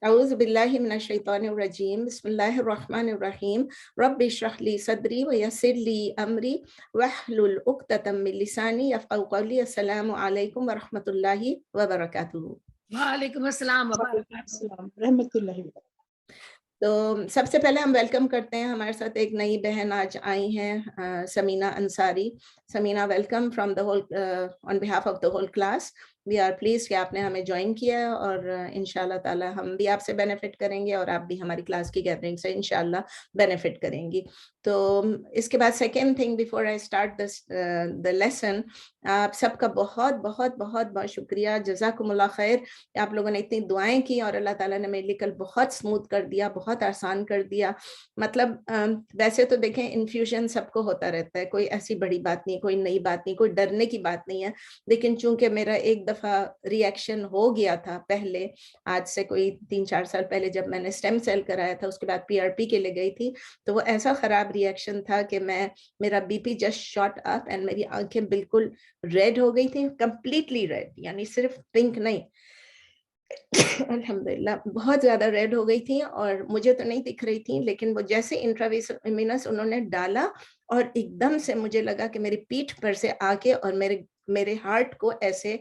اعوذ باللہ من الشیطان الرجیم بسم اللہ الرحمن الرحیم رب اشرح لی صدری ویسر لی امری واحلل عقدۃ من لسانی یفقہوا قولی. السلام علیکم ورحمۃ اللہ وبرکاتہ. وعلیکم السلام السلام رحمۃ اللہ وبرکاتہ. تو سب سے پہلے ہم ویلکم کرتے ہیں، ہمارے ساتھ ایک نئی بہن آج آئی ہیں، Samina Ansari. Samina, welcome from the whole on behalf of the whole class. We are please کہ آپ نے ہمیں جوائن کیا، اور انشاءاللہ تعالی ہم بھی آپ سے بینیفٹ کریں گے اور آپ بھی ہماری کلاس کی گیدرنگ سے انشاءاللہ بینیفٹ کریں گی. تو اس کے بعد second thing before I start the lesson, آپ سب کا بہت بہت بہت بہت شکریہ، جزاکم اللہ خیر. آپ لوگوں نے اتنی دعائیں کی اور اللہ تعالیٰ نے میرے لیے کل بہت اسموتھ کر دیا، بہت آسان کر دیا. مطلب ویسے تو دیکھیں انفیوژن سب کو ہوتا رہتا ہے، کوئی ایسی بڑی بات نہیں، کوئی نئی بات نہیں، کوئی ڈرنے کی بات نہیں ہے. لیکن چونکہ میرا ایک دفعہ ری ایکشن ہو گیا تھا پہلے، آج سے کوئی 3-4 سال پہلے جب میں نے اسٹیم سیل کرایا تھا، اس کے بعد PRP کے لیے گئی تھی، تو وہ ایسا خراب ری ایکشن تھا کہ میرا BP just shot up and میری آنکھیں بالکل ریڈ ہو گئی تھی، کمپلیٹلی ریڈ، یعنی صرف پنک نہیں، الحمدللہ بہت زیادہ ریڈ ہو گئی تھی. اور مجھے تو نہیں دکھ رہی تھی، لیکن وہ جیسے انٹراوینس انہوں نے ڈالا اور ایک دم سے مجھے لگا کہ میری پیٹھ پر سے آ کے اور میرے ہارٹ کو ایسے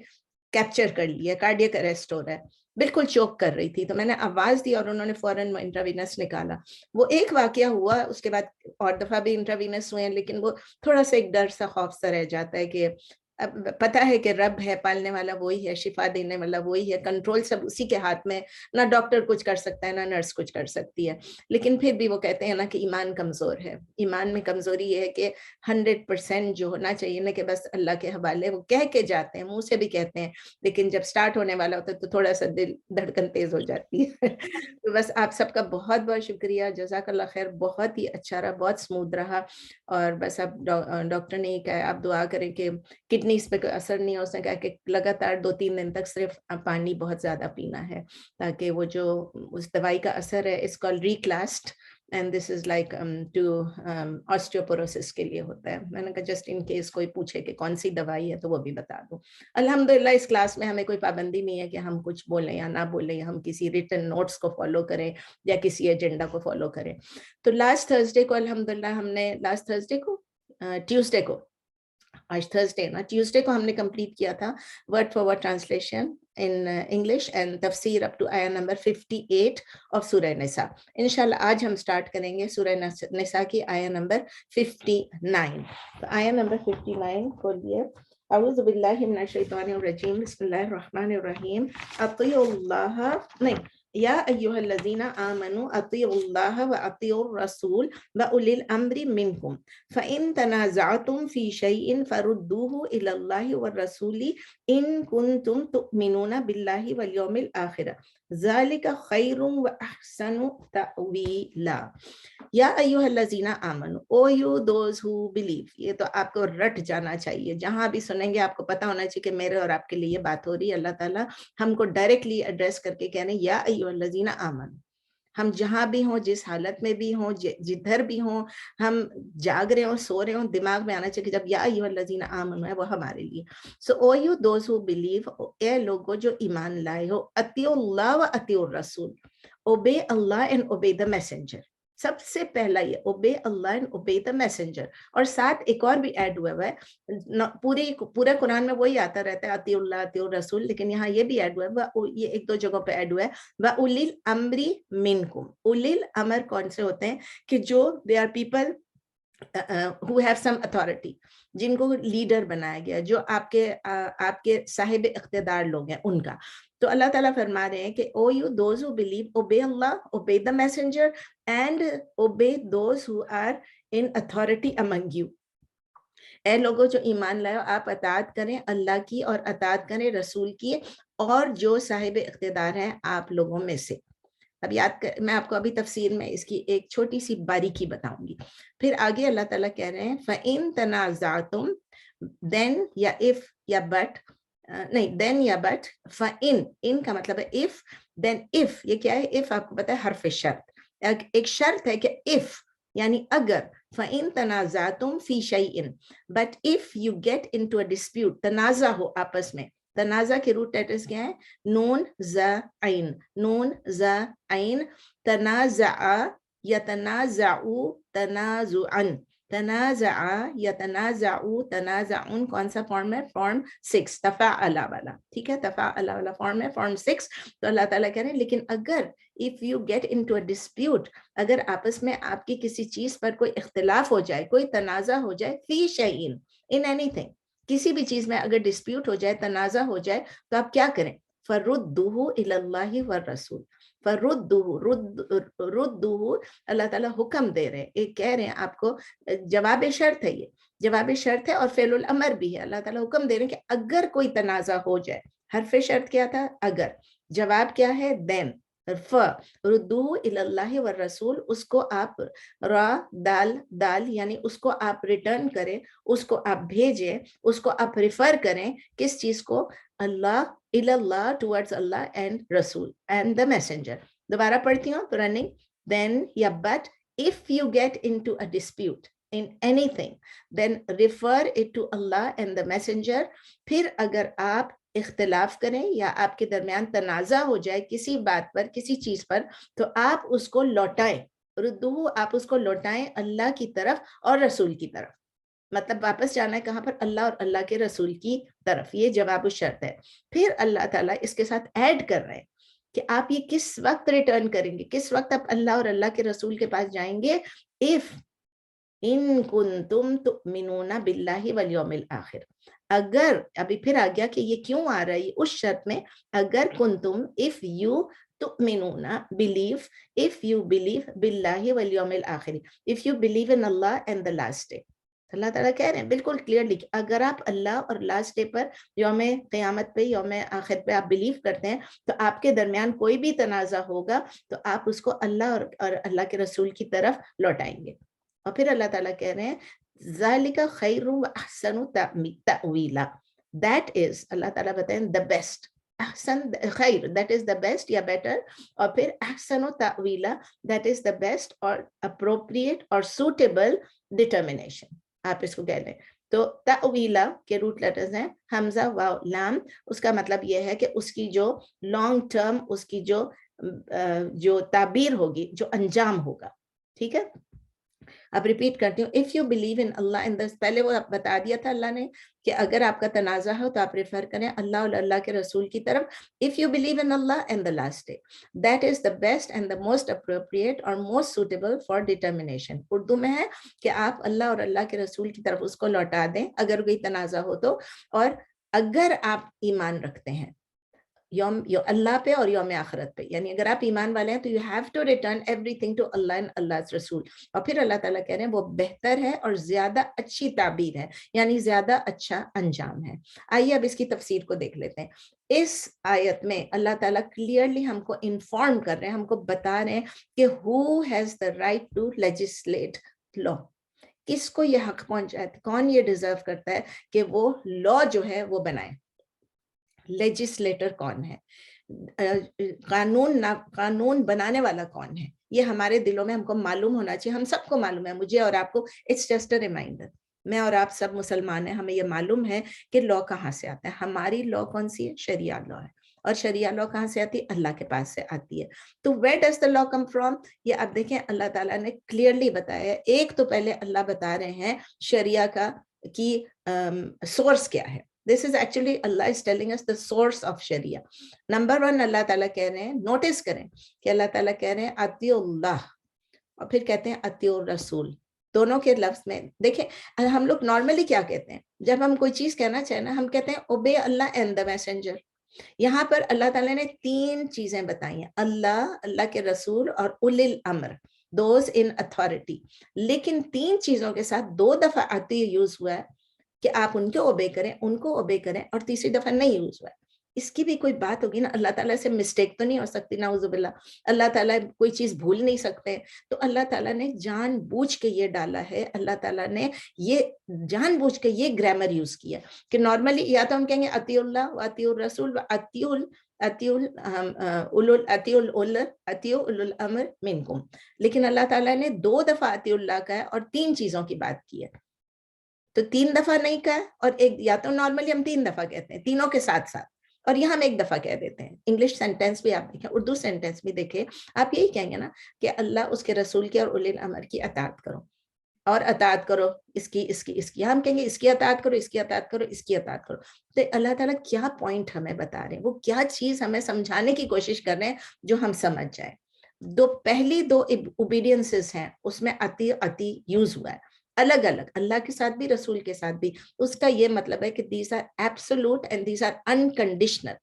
کیپچر کر لیا، کارڈیک اریسٹ ہو رہا ہے، بالکل چوک کر رہی تھی. تو میں نے آواز دی اور انہوں نے فوراً انٹراوینس نکالا. وہ ایک واقعہ ہوا، اس کے بعد اور دفعہ بھی انٹراوینس ہوئے ہیں، لیکن وہ تھوڑا سا ایک ڈر سا خوف سا رہ جاتا ہے کہ اب پتا ہے کہ رب ہے، پالنے والا وہی ہے، شفا دینے والا وہی ہے، کنٹرول سب اسی کے ہاتھ میں، نہ ڈاکٹر کچھ کر سکتا ہے نہ نرس کچھ کر سکتی ہے. لیکن پھر بھی وہ کہتے ہیں نا کہ ایمان کمزور ہے. ایمان میں کمزوری یہ ہے کہ 100% جو ہونا چاہیے نا کہ بس اللہ کے حوالے، وہ کہہ کے جاتے ہیں، منہ سے بھی کہتے ہیں، لیکن جب سٹارٹ ہونے والا ہوتا ہے تو تھوڑا سا دل دھڑکن تیز ہو جاتی ہے. تو بس آپ سب کا بہت بہت شکریہ، جزاک اللہ خیر. بہت ہی اچھا رہا، بہت اسموتھ رہا. اور بس اب ڈاکٹر نے یہ کہا آپ دعا کریں کہ کڈنیز پہ کوئی اثر نہیں ہو. اس نے کہا کہ لگاتار 2-3 دن تک صرف پانی بہت زیادہ پینا ہے، تاکہ وہ جو اس دوائی کا اثر ہے، اس call Reclast, and this is like to osteoporosis کے لیے ہوتا ہے. میں نے کہا جسٹ ان کیس کوئی پوچھے کہ کون سی دوائی ہے تو وہ بھی بتا دوں. الحمدللہ اس کلاس میں ہمیں کوئی پابندی نہیں ہے کہ ہم کچھ بولیں یا نہ بولیں، یا ہم کسی ریٹن نوٹس کو فالو کریں یا کسی ایجنڈا کو فالو کریں. تو لاسٹ تھرسڈے کو الحمدللہ ہم نے ٹیوزڈے کو، آج تھرسڈے نا، ٹیوزڈے کو ہم نے کمپلیٹ کیا تھا word for word translation in English and تفسیر اپ ٹو آیا نمبر 58 آف سورہ نساء. انشاءاللہ آج ہم سٹارٹ کریں گے سورہ نساء کی آیا نمبر 59. تو آیا نمبر 59 کھولیے. اعوذ باللہ من الشیطان الرجیم بسم اللہ الرحمن الرحیم. اطیعوا اللہ، نہیں، یا ایھا الذین آمنوا اطیعوا اللہ واطیعوا الرسول واولی الامر منکم فإن تنازعتم فی شیء فردوہ الی اللہ والرسول ان کنتم تؤمنون باللہ والیوم الآخر ذلک خیر واحسن تأویلا. یا ایھا الذین آمنوا، او یو دوز ہو بلیو. یہ تو آپ کو رٹ جانا چاہیے، جہاں بھی سنیں گے آپ کو پتا ہونا چاہیے کہ میرے اور آپ کے لیے یہ بات ہو رہی ہے. اللہ تعالیٰ ہم کو ڈائریکٹلی ایڈریس کر کے کہہ رہے ہیں یا ایھا الذین آمنوا. ہم جہاں بھی ہوں، جس حالت میں بھی ہوں، جدھر بھی ہوں، ہم جاگ رہے ہوں، سو رہے ہوں، دماغ میں آنا چاہیے کہ جب یا ایھا الذین آمنوا ہے وہ ہمارے لیے. سو او یو دوز ہو بلیو، اے لوگوں جو ایمان لائے ہو، اطیعوا اللہ و اطیعوا الرسول، obey Allah and obey the messenger. سب سے پہلا یہ obey Allah and obey the messenger. اور ساتھ ایک اور بھی ایڈ ہوا ہے، پورے قرآن میں وہی آتا رہتا ہے اطیعوا اللہ اطیعوا الرسول، لیکن یہاں یہ بھی ایڈ ہوا ہے، یہ 1-2 جگہوں پہ ایڈ ہوا ہے وَأُولِي الْأَمْرِ مِنْكُمْ. اولی الامر کون سے ہوتے ہیں؟ کہ جو they are people who have some authority، جن کو لیڈر بنایا گیا، جو آپ کے صاحب اقتدار لوگ ہیں ان کا. تو اللہ تعالیٰ فرما رہے ہیں کہ O you those who believe obey Allah, obey the messenger and obey those who are in authority among you. اے لوگوں جو ایمان لائے، آپ اطاعت کریں اللہ کی اور اطاعت کریں رسول کی اور جو صاحب اقتدار ہیں آپ لوگوں میں سے. اب میں آپ کو ابھی تفسیر میں اس کی ایک چھوٹی سی باریکی بتاؤں گی. پھر آگے اللہ تعالیٰ کہہ رہے ہیں فَإِن تَنَازَعْتُمْ، دین یا if یا but، نہیں دین یا but. فَإِن، ان کا مطلب ہے if، then if. یہ کیا ہے؟ if آپ کو پتا ہے حرف شرط، ایک شرط ہے کہ if یعنی اگر. فَإِن تَنَازَعْتُمْ فِي شَيْءٍ، but if you get into a dispute، تنازع ہو آپس میں. تنازع کے روٹ لیٹرز کیا ہیں؟ نون ز عین، نون ز عین. تنازع یتنازعوا تنازعا، تنازع یتنازعوا تنازعن کون سا فارم ہے؟ فارم 6 تفاعل والا. ٹھیک ہے، تفاعل والا فارم ہے، فارم 6. تو اللہ تعالیٰ کہہ رہے ہیں لیکن اگر if you get into a dispute، اگر آپس میں آپ کی کسی چیز پر کوئی اختلاف ہو جائے، کوئی تنازع ہو جائے، فی شیئن in anything، کسی بھی چیز میں اگر ڈسپیوٹ ہو جائے، تنازع ہو جائے، تو آپ کیا کریں؟ فردوہ الی اللہ والرسول. فردوہ، ردوہ، اللہ تعالیٰ حکم دے رہے ہیں، کہہ رہے ہیں آپ کو، جواب شرط ہے، یہ جواب شرط ہے اور فعل الامر بھی ہے. اللہ تعالیٰ حکم دے رہے ہیں کہ اگر کوئی تنازع ہو جائے، حرف شرط کیا تھا؟ اگر. جواب کیا ہے؟ دین. ردوہ الی اللہ والرسول، اس کو آپ را دال دال یعنی اس کو آپ ریٹرن کریں، اس کو آپ بھیجیں، اس کو آپ ریفر کریں. کس چیز کو؟ اللہ، الی اللہ، ٹورڈز اللہ اینڈ رسول اینڈ دا میسنجر. دوبارہ پڑھتی ہوں رننگ. دین یا but if you get into a dispute in anything then refer it to Allah and the messenger. پھر اگر آپ اختلاف کریں یا آپ کے درمیان تنازع ہو جائے کسی بات پر، کسی چیز پر، تو آپ اس کو لوٹائیں. ردوہ، آپ اس کو لوٹائیں اللہ کی طرف اور رسول کی طرف. مطلب واپس جانا ہے کہاں پر؟ اللہ اور اللہ کے رسول کی طرف. یہ جواب الشرط ہے. پھر اللہ تعالیٰ اس کے ساتھ ایڈ کر رہے ہیں کہ آپ یہ کس وقت ریٹرن کریں گے، کس وقت آپ اللہ اور اللہ کے رسول کے پاس جائیں گے؟ if ان کنتم تؤمنون باللہ والیوم الآخر. اگر، ابھی پھر آ گیا کہ یہ کیوں آ رہا ہے اس شرط میں، اگر کنتم، if you تؤمنون، believe، if you believe باللہ والیوم الآخر، if you believe in Allah and the last day. اللہ تعالیٰ کہہ رہے ہیں بالکل کلیئرلی کہ اگر آپ اللہ اور لاسٹ ڈے پر، یوم قیامت پہ، یوم آخر پہ آپ بلیو کرتے ہیں، تو آپ کے درمیان کوئی بھی تنازع ہوگا تو آپ اس کو اللہ اور اللہ کے رسول کی طرف لوٹائیں گے. اور پھر اللہ تعالیٰ کہہ رہے ہیں ذالک خیر و احسن تأویلا. دیٹ از، اللہ تعالیٰ بتائیں the best، احسن خیر that is the best یا better، اور پھر احسن و تأویلا that is the best اور appropriate اور suitable determination. آپ اس کو کہہ لیں. تو تأویلا کے روٹ لیٹرز ہیں حمزہ واو لام. اس کا مطلب یہ ہے کہ اس کی جو لانگ ٹرم، اس کی جو تعبیر ہوگی، جو انجام ہوگا. ٹھیک ہے، اب ریپیٹ کرتی ہوں. اف یو بلیو ان اللہ ان دس، پہلے وہ بتا دیا تھا اللہ نے کہ اگر آپ کا تنازع ہو تو آپ ریفر کریں اللہ اور اللہ کے رسول کی طرف. If you believe in Allah and the last day, that is the best and the most appropriate اور most suitable for determination. Urdu میں ہے کہ آپ اللہ اور اللہ کے رسول کی طرف اس کو لوٹا دیں اگر کوئی تنازع ہو تو. اور اگر آپ ایمان رکھتے ہیں یوم اللہ پہ اور یوم آخرت پہ، یعنی اگر آپ ایمان والے ہیں تو you have to return everything to Allah and Allah رسول. اور پھر اللہ تعالیٰ کہہ رہے ہیں وہ بہتر ہے اور زیادہ اچھی تعبیر ہے، یعنی زیادہ اچھا انجام ہے. آئیے اب اس کی تفسیر کو دیکھ لیتے ہیں. اس آیت میں اللہ تعالیٰ کلیئرلی ہم کو انفارم کر رہے ہیں، ہم کو بتا رہے ہیں کہ who has the right to legislate law، کس کو یہ حق پہنچا ہے، کون یہ ڈیزرو کرتا ہے کہ وہ لا جو ہے وہ بنائے. لیجسلیٹر کون ہے، قانون بنانے والا کون ہے، یہ ہمارے دلوں میں ہم کو معلوم ہونا چاہیے. ہم سب کو معلوم ہے، مجھے اور آپ کو، اٹس جسٹ اے ریمائنڈر. میں اور آپ سب مسلمان ہیں، ہمیں یہ معلوم ہے کہ لا کہاں سے آتا ہے. ہماری لا کون سی ہے؟ شریعہ لا ہے. اور شریعہ لا کہاں سے آتی ہے؟ اللہ کے پاس سے آتی ہے. تو where does the law come from؟ یہ آپ دیکھیں اللہ تعالیٰ نے کلیئرلی بتایا ہے. ایک تو پہلے اللہ بتا رہے ہیں شریعہ کی سورس کیا ہے. This is actually Allah is telling us the source of Sharia. Number one، اللہ تعالیٰ کہہ رہے ہیں، نوٹس کریں کہ اللہ تعالیٰ کہہ رہے ہیں اطیع اللہ، اور پھر کہتے ہیں اطیع الرسول. دونوں کے لفظ میں دیکھیں، ہم لوگ نارملی کیا کہتے ہیں جب ہم کوئی چیز کہنا چاہیں نا، ہم کہتے ہیں obey Allah and the messenger. یہاں پر اللہ تعالیٰ نے 3 چیزیں بتائی ہیں، اللہ، اللہ کے رسول اور اولی الامر، دوز ان اتھارٹی. لیکن 3 چیزوں کے ساتھ 2 دفعہ اطیع یوز ہوا ہے کہ آپ ان کو اوبے کریں، ان کو اوبے کریں، اور تیسری دفعہ نہیں یوز ہوا ہے. اس کی بھی کوئی بات ہوگی نا، اللہ تعالیٰ سے مسٹیک تو نہیں ہو سکتی، نعوذ باللہ. اللہ تعالیٰ کوئی چیز بھول نہیں سکتے. تو اللہ تعالیٰ نے جان بوجھ کے یہ ڈالا ہے، اللہ تعالیٰ نے یہ جان بوجھ کے یہ گرامر یوز کیا کہ نارملی یا تو ہم کہیں گے اطیع اللہ و اطیع الرسول و اطیع اولو الامر منکم، لیکن اللہ تعالیٰ نے 2 دفعہ اطیع اللہ کا ہے اور 3 چیزوں کی بات کی ہے. تو 3 دفعہ نہیں کہا, اور ایک یا تو نارملی ہم 3 دفعہ کہتے ہیں تینوں کے ساتھ ساتھ, اور یہاں ہم ایک دفعہ کہہ دیتے ہیں. انگلش سینٹینس بھی آپ دیکھیں, اردو سینٹینس بھی دیکھیں, آپ یہی کہیں گے نا کہ اللہ اس کے رسول کی اور اولی الامر کی اطاعت کرو, اور اطاعت کرو اس کی ہم کہیں گے اس کی اطاعت کرو, اس کی اطاعت کرو, اس کی اطاعت کرو. تو اللہ تعالیٰ کیا پوائنٹ ہمیں بتا رہے ہیں, وہ کیا چیز ہمیں سمجھانے کی کوشش کر رہے ہیں جو ہم سمجھ جائیں. پہلی 2 اوبیڈینسز ہیں, اس میں اتی یوز ہوا ہے الگ الگ, اللہ کے ساتھ بھی رسول کے ساتھ بھی. اس کا یہ مطلب ہے کہ these are absolute and these are unconditional.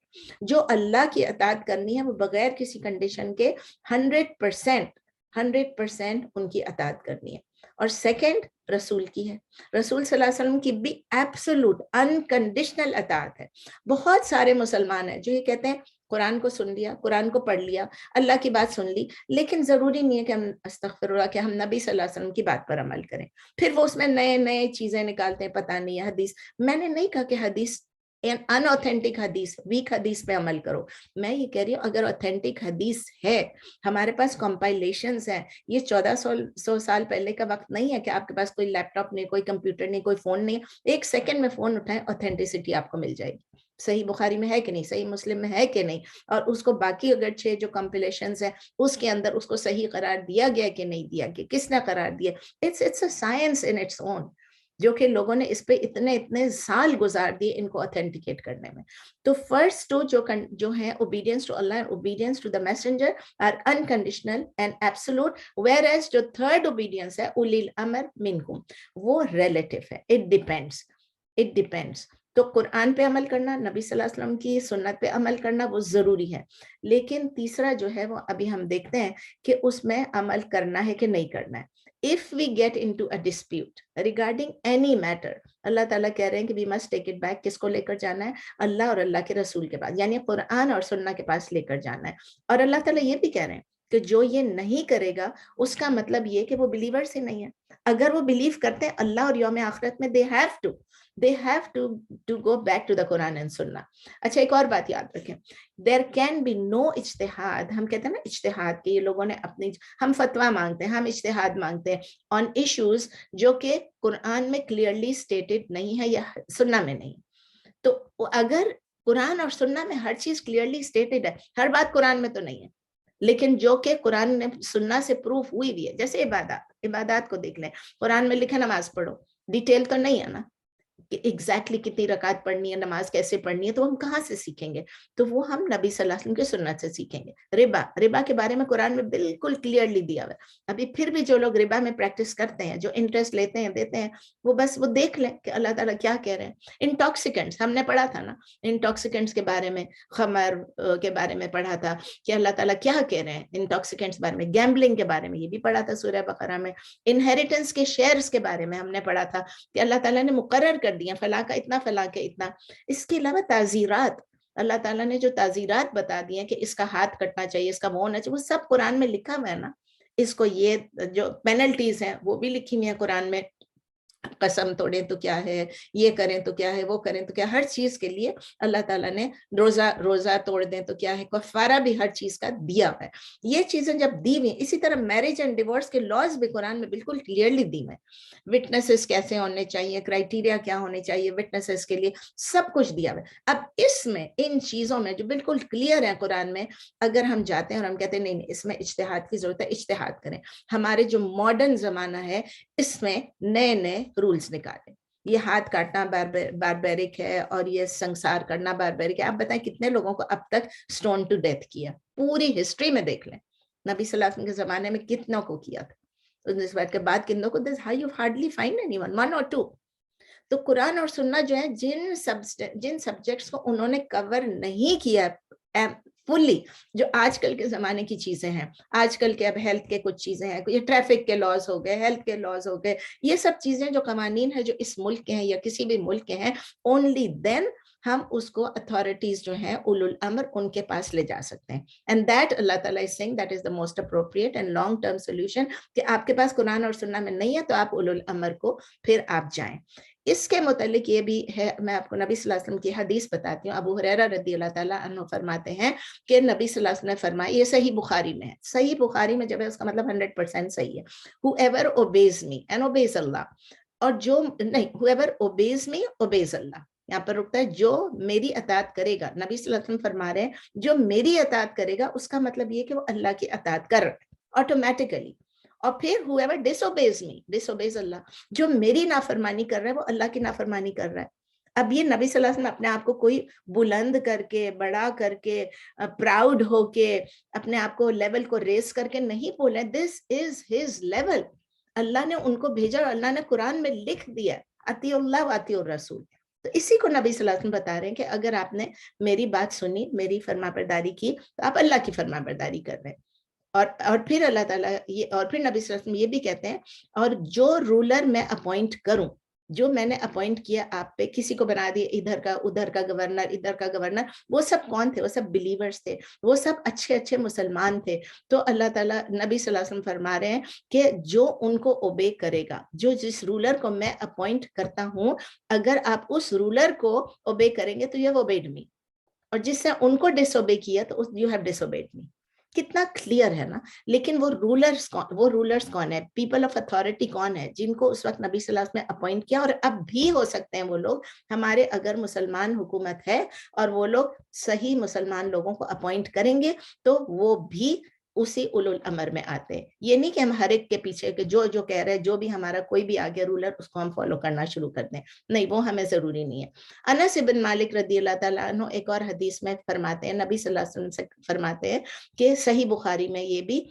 جو اللہ کی اطاعت کرنی ہے وہ بغیر کسی کنڈیشن کے 100% ان کی اطاعت کرنی ہے. اور سیکنڈ رسول کی ہے, رسول صلی اللہ علیہ وسلم کی بھی ایبسولوٹ انکنڈیشنل اطاعت ہے. بہت سارے مسلمان ہیں جو یہ کہتے ہیں قرآن کو سن لیا, قرآن کو پڑھ لیا, اللہ کی بات سن لی, لیکن ضروری نہیں ہے کہ ہم استغفر اللہ کہ ہم نبی صلی اللہ علیہ وسلم کی بات پر عمل کریں. پھر وہ اس میں نئے چیزیں نکالتے ہیں, پتہ نہیں ہے حدیث. میں نے نہیں کہا کہ حدیث ان اوتھینٹک حدیث, ویک حدیث پہ عمل کرو. میں یہ کہہ رہی ہوں اگر اوتھینٹک حدیث ہے, ہمارے پاس کمپائلیشنز ہیں, یہ 1400 سال پہلے کا وقت نہیں ہے کہ آپ کے پاس کوئی لیپ ٹاپ نہیں, کوئی کمپیوٹر نہیں, کوئی فون نہیں, 1 سیکنڈ میں فون اٹھائیں, اوتھینٹسٹی آپ کو مل جائے گی. صحیح بخاری میں ہے کہ نہیں, صحیح مسلم میں ہے کہ نہیں, اور اس کو باقی اگر 6 جو کمپلیشنز ہیں اس کے اندر اس کو صحیح قرار دیا گیا کہ نہیں دیا گیا, کس نے قرار دیا. It's a science in its own, جو کہ لوگوں نے اس پہ اتنے سال گزار دیے ان کو اوتھینٹیکیٹ کرنے میں. تو فرسٹ 2 جو ہیں obedience to Allah and obedience to the messenger are unconditional and absolute, whereas جو third obedience ہے اُولی الامر منکم, وہ relative ہے, it depends. تو قرآن پہ عمل کرنا, نبی صلی اللہ علیہ وسلم کی سنت پہ عمل کرنا وہ ضروری ہے. لیکن تیسرا جو ہے وہ ابھی ہم دیکھتے ہیں کہ اس میں عمل کرنا ہے کہ نہیں کرنا ہے. If we get into a dispute regarding any matter, اللہ تعالیٰ کہہ رہے ہیں کہ we must take it back. کس کو لے کر جانا ہے؟ اللہ اور اللہ کے رسول کے پاس, یعنی قرآن اور سنت کے پاس لے کر جانا ہے. اور اللہ تعالیٰ یہ بھی کہہ رہے ہیں کہ جو یہ نہیں کرے گا اس کا مطلب یہ کہ وہ بلیور سے نہیں ہے. اگر وہ بلیو کرتے ہیں اللہ اور یوم آخرت میں, they have to go back to the Quran and Sunnah. اچھا ایک اور بات یاد رکھیں, there can be no اجتہاد. ہم کہتے ہیں نا اجتہاد کے, یہ لوگوں نے اپنی, ہم فتویٰ مانگتے ہیں, ہم اجتہاد مانگتے ہیں on issues جو کہ قرآن میں clearly stated نہیں ہے یا سنہ میں نہیں. تو اگر قرآن اور سنہ میں ہر چیز clearly stated ہے, ہر بات قرآن میں تو نہیں ہے, لیکن جو کہ قرآن نے سنہ سے پروف ہوئی بھی ہے, جیسے عبادات کو دیکھ لیں, قرآن میں لکھا نماز پڑھو, ڈیٹیل تو نہیں ہے نا کہ ایگزیکٹلی کتنی رکعت پڑھنی ہے, نماز کیسے پڑھنی ہے, تو ہم کہاں سے سیکھیں گے؟ تو وہ ہم نبی صلی اللہ علیہ وسلم کی سنت سے سیکھیں گے. ربا کے بارے میں قرآن میں بالکل کلیئرلی دیا ہوا ہے. ابھی پھر بھی جو لوگ ربا میں پریکٹس کرتے ہیں, جو انٹرسٹ لیتے ہیں, دیتے ہیں, وہ بس وہ دیکھ لیں کہ اللہ تعالیٰ کیا کہہ رہے ہیں. انٹاکسیکنٹس ہم نے پڑھا تھا نا, انٹاکسیکنٹس کے بارے میں, خمر کے بارے میں پڑھا تھا کہ اللہ تعالیٰ کیا کہہ رہے ہیں انٹاکسیکنٹس بارے میں. گیمبلنگ کے بارے میں یہ بھی پڑھا تھا سورہ بقرہ میں. انہیریٹنس کے شیئرز کے بارے میں ہم نے پڑھا تھا کہ اللہ تعالیٰ نے مقرر کر دیا فلاں کا اتنا, فلاں کے اتنا. اس کے علاوہ تعزیرات, اللہ تعالیٰ نے جو تعزیرات بتا دی ہیں کہ اس کا ہاتھ کٹنا چاہیے, اس کا وہ ہونا چاہیے, وہ سب قرآن میں لکھا ہوا ہے نا. اس کو یہ جو پینلٹیز ہیں وہ بھی لکھی ہوئی ہیں قرآن میں, قسم توڑیں تو کیا ہے, یہ کریں تو کیا ہے, وہ کریں تو کیا, ہر چیز کے لیے اللہ تعالیٰ نے, روزہ توڑ دیں تو کیا ہے, کفارہ بھی ہر چیز کا دیا ہے. یہ چیزیں جب دی ہوئی, اسی طرح میرج اینڈ ڈیورس کے لاز بھی قرآن میں بالکل کلیئرلی دی ہوئے. وٹنسز کیسے ہونے چاہیے, کرائٹیریا کیا ہونے چاہیے وٹنسز کے لیے, سب کچھ دیا ہوا ہے. اب اس میں ان چیزوں میں جو بالکل کلیئر ہے قرآن میں, اگر ہم جاتے ہیں اور ہم کہتے ہیں نہیں اس میں اجتہاد کی ضرورت ہے, اجتہاد کریں. ہمارے جو ماڈرن زمانہ ہے اس میں نئے رولز نکالے, یہ ہاتھ کاٹنا باربیرک ہے اور یہ سنسار کرنا باربیرک ہے. آپ بتائیں کتنے لوگوں کو اب تک سٹون ٹو ڈیتھ کیا, پوری ہسٹری میں دیکھ لیں, نبی صلی اللہ علیہ وسلم کے زمانے میں کتنوں کو کیا تھا, اس بات کے بعد کتنوں کو, you hardly find anyone, 1 or 2. تو قرآن اور سنت جو ہے جن سبجیکٹس کو انہوں نے کور نہیں کیا فلی, جو آج کل کے زمانے کی چیزیں ہیں, آج کل کے اب ہیلتھ کے کچھ چیزیں ہیں, یہ ٹریفک کے لاز ہو گئے, ہیلتھ کے لاز ہو گئے, یہ سب چیزیں جو قوانین ہیں جو اس ملک کے ہیں یا کسی بھی ملک کے ہیں, اونلی دین ہم اس کو اتھارٹیز جو ہیں اولو الامر ان کے پاس لے جا سکتے ہیں. اینڈ دیٹ اللہ تعالیٰ is saying that is the most appropriate and long term solution, کہ آپ کے پاس قرآن اور سنت میں نہیں ہے تو آپ اولو الامر کو پھر آپ جائیں. اس کے متعلق یہ بھی ہے, میں آپ کو نبی صلی اللہ علیہ وسلم کی حدیث بتاتی ہوں. ابو ہریرہ رضی اللہ تعالیٰ عنہ فرماتے ہیں کہ نبی صلی اللہ علیہ وسلم نے فرمایا, یہ صحیح بخاری میں ہے, صحیح بخاری میں جب ہے اس کا مطلب 100% صحیح ہے, whoever obeys me and obeys Allah, اور جو نہیں whoever obeys me obeys Allah, یہاں پر رکتا ہے جو میری اطاعت کرے گا. نبی صلی اللہ علیہ وسلم فرما رہے ہیں جو میری اطاعت کرے گا اس کا مطلب یہ کہ وہ اللہ کی اطاعت کر رہا ہے آٹومیٹیکلی. اور پھر whoever disobeys me disobeys Allah, جو میری نافرمانی کر رہا ہے وہ اللہ کی نافرمانی کر رہا ہے. اب یہ نبی صلی اللہ علیہ وسلم اپنے آپ کو کوئی بلند کر کے بڑا کر کے پراؤڈ ہو کے اپنے آپ کو لیول کو ریز کر کے نہیں بولے, دس از ہز لیول. اللہ نے ان کو بھیجا اور اللہ نے قرآن میں لکھ دیا اطیع اللہ و اطیع الرسول. تو اسی کو نبی صلی اللہ علیہ وسلم بتا رہے ہیں کہ اگر آپ نے میری بات سنی, میری فرما برداری کی, تو آپ اللہ کی فرما برداری کر رہے ہیں. اور پھر اللہ تعالیٰ یہ, اور پھر نبی صلی اللہ علیہ وسلم یہ بھی کہتے ہیں اور جو رولر میں اپوائنٹ کروں, جو میں نے اپوائنٹ کیا آپ پہ, کسی کو بنا دیا ادھر کا ادھر کا گورنر ادھر کا گورنر, وہ سب کون تھے؟ وہ سب بلیورز تھے, وہ سب اچھے اچھے مسلمان تھے. تو اللہ تعالیٰ نبی صلی اللہ علیہ وسلم فرما رہے ہیں کہ جو ان کو اوبے کرے گا, جو جس رولر کو میں اپوائنٹ کرتا ہوں, اگر آپ اس رولر کو اوبے کریں گے تو یہ اوبیڈ می, اور جس سے ان کو ڈس اوبے کیا تو یو ہیو ڈس اوبیڈ می. کتنا کلیئر ہے نا. لیکن وہ رولرز کون ہے, پیپل آف اتھارٹی کون ہے, جن کو اس وقت نبی صلی اللہ علیہ وسلم نے اپوائنٹ کیا, اور اب بھی ہو سکتے ہیں وہ لوگ ہمارے اگر مسلمان حکومت ہے اور وہ لوگ صحیح مسلمان لوگوں کو اپوائنٹ کریں گے تو وہ بھی اسی اولو الامر میں آتے ہیں. یہ نہیں کہ ہم ہر ایک کے پیچھے کہ جو کہہ رہے ہیں, جو بھی ہمارا کوئی بھی آگے رولر اس کو ہم فالو کرنا شروع کر دیں, نہیں, وہ ہمیں ضروری نہیں ہے. انس بن مالک رضی اللہ تعالیٰ عنہ ایک اور حدیث میں فرماتے ہیں, نبی صلی اللہ علیہ وسلم سے فرماتے ہیں کہ صحیح بخاری میں یہ بھی,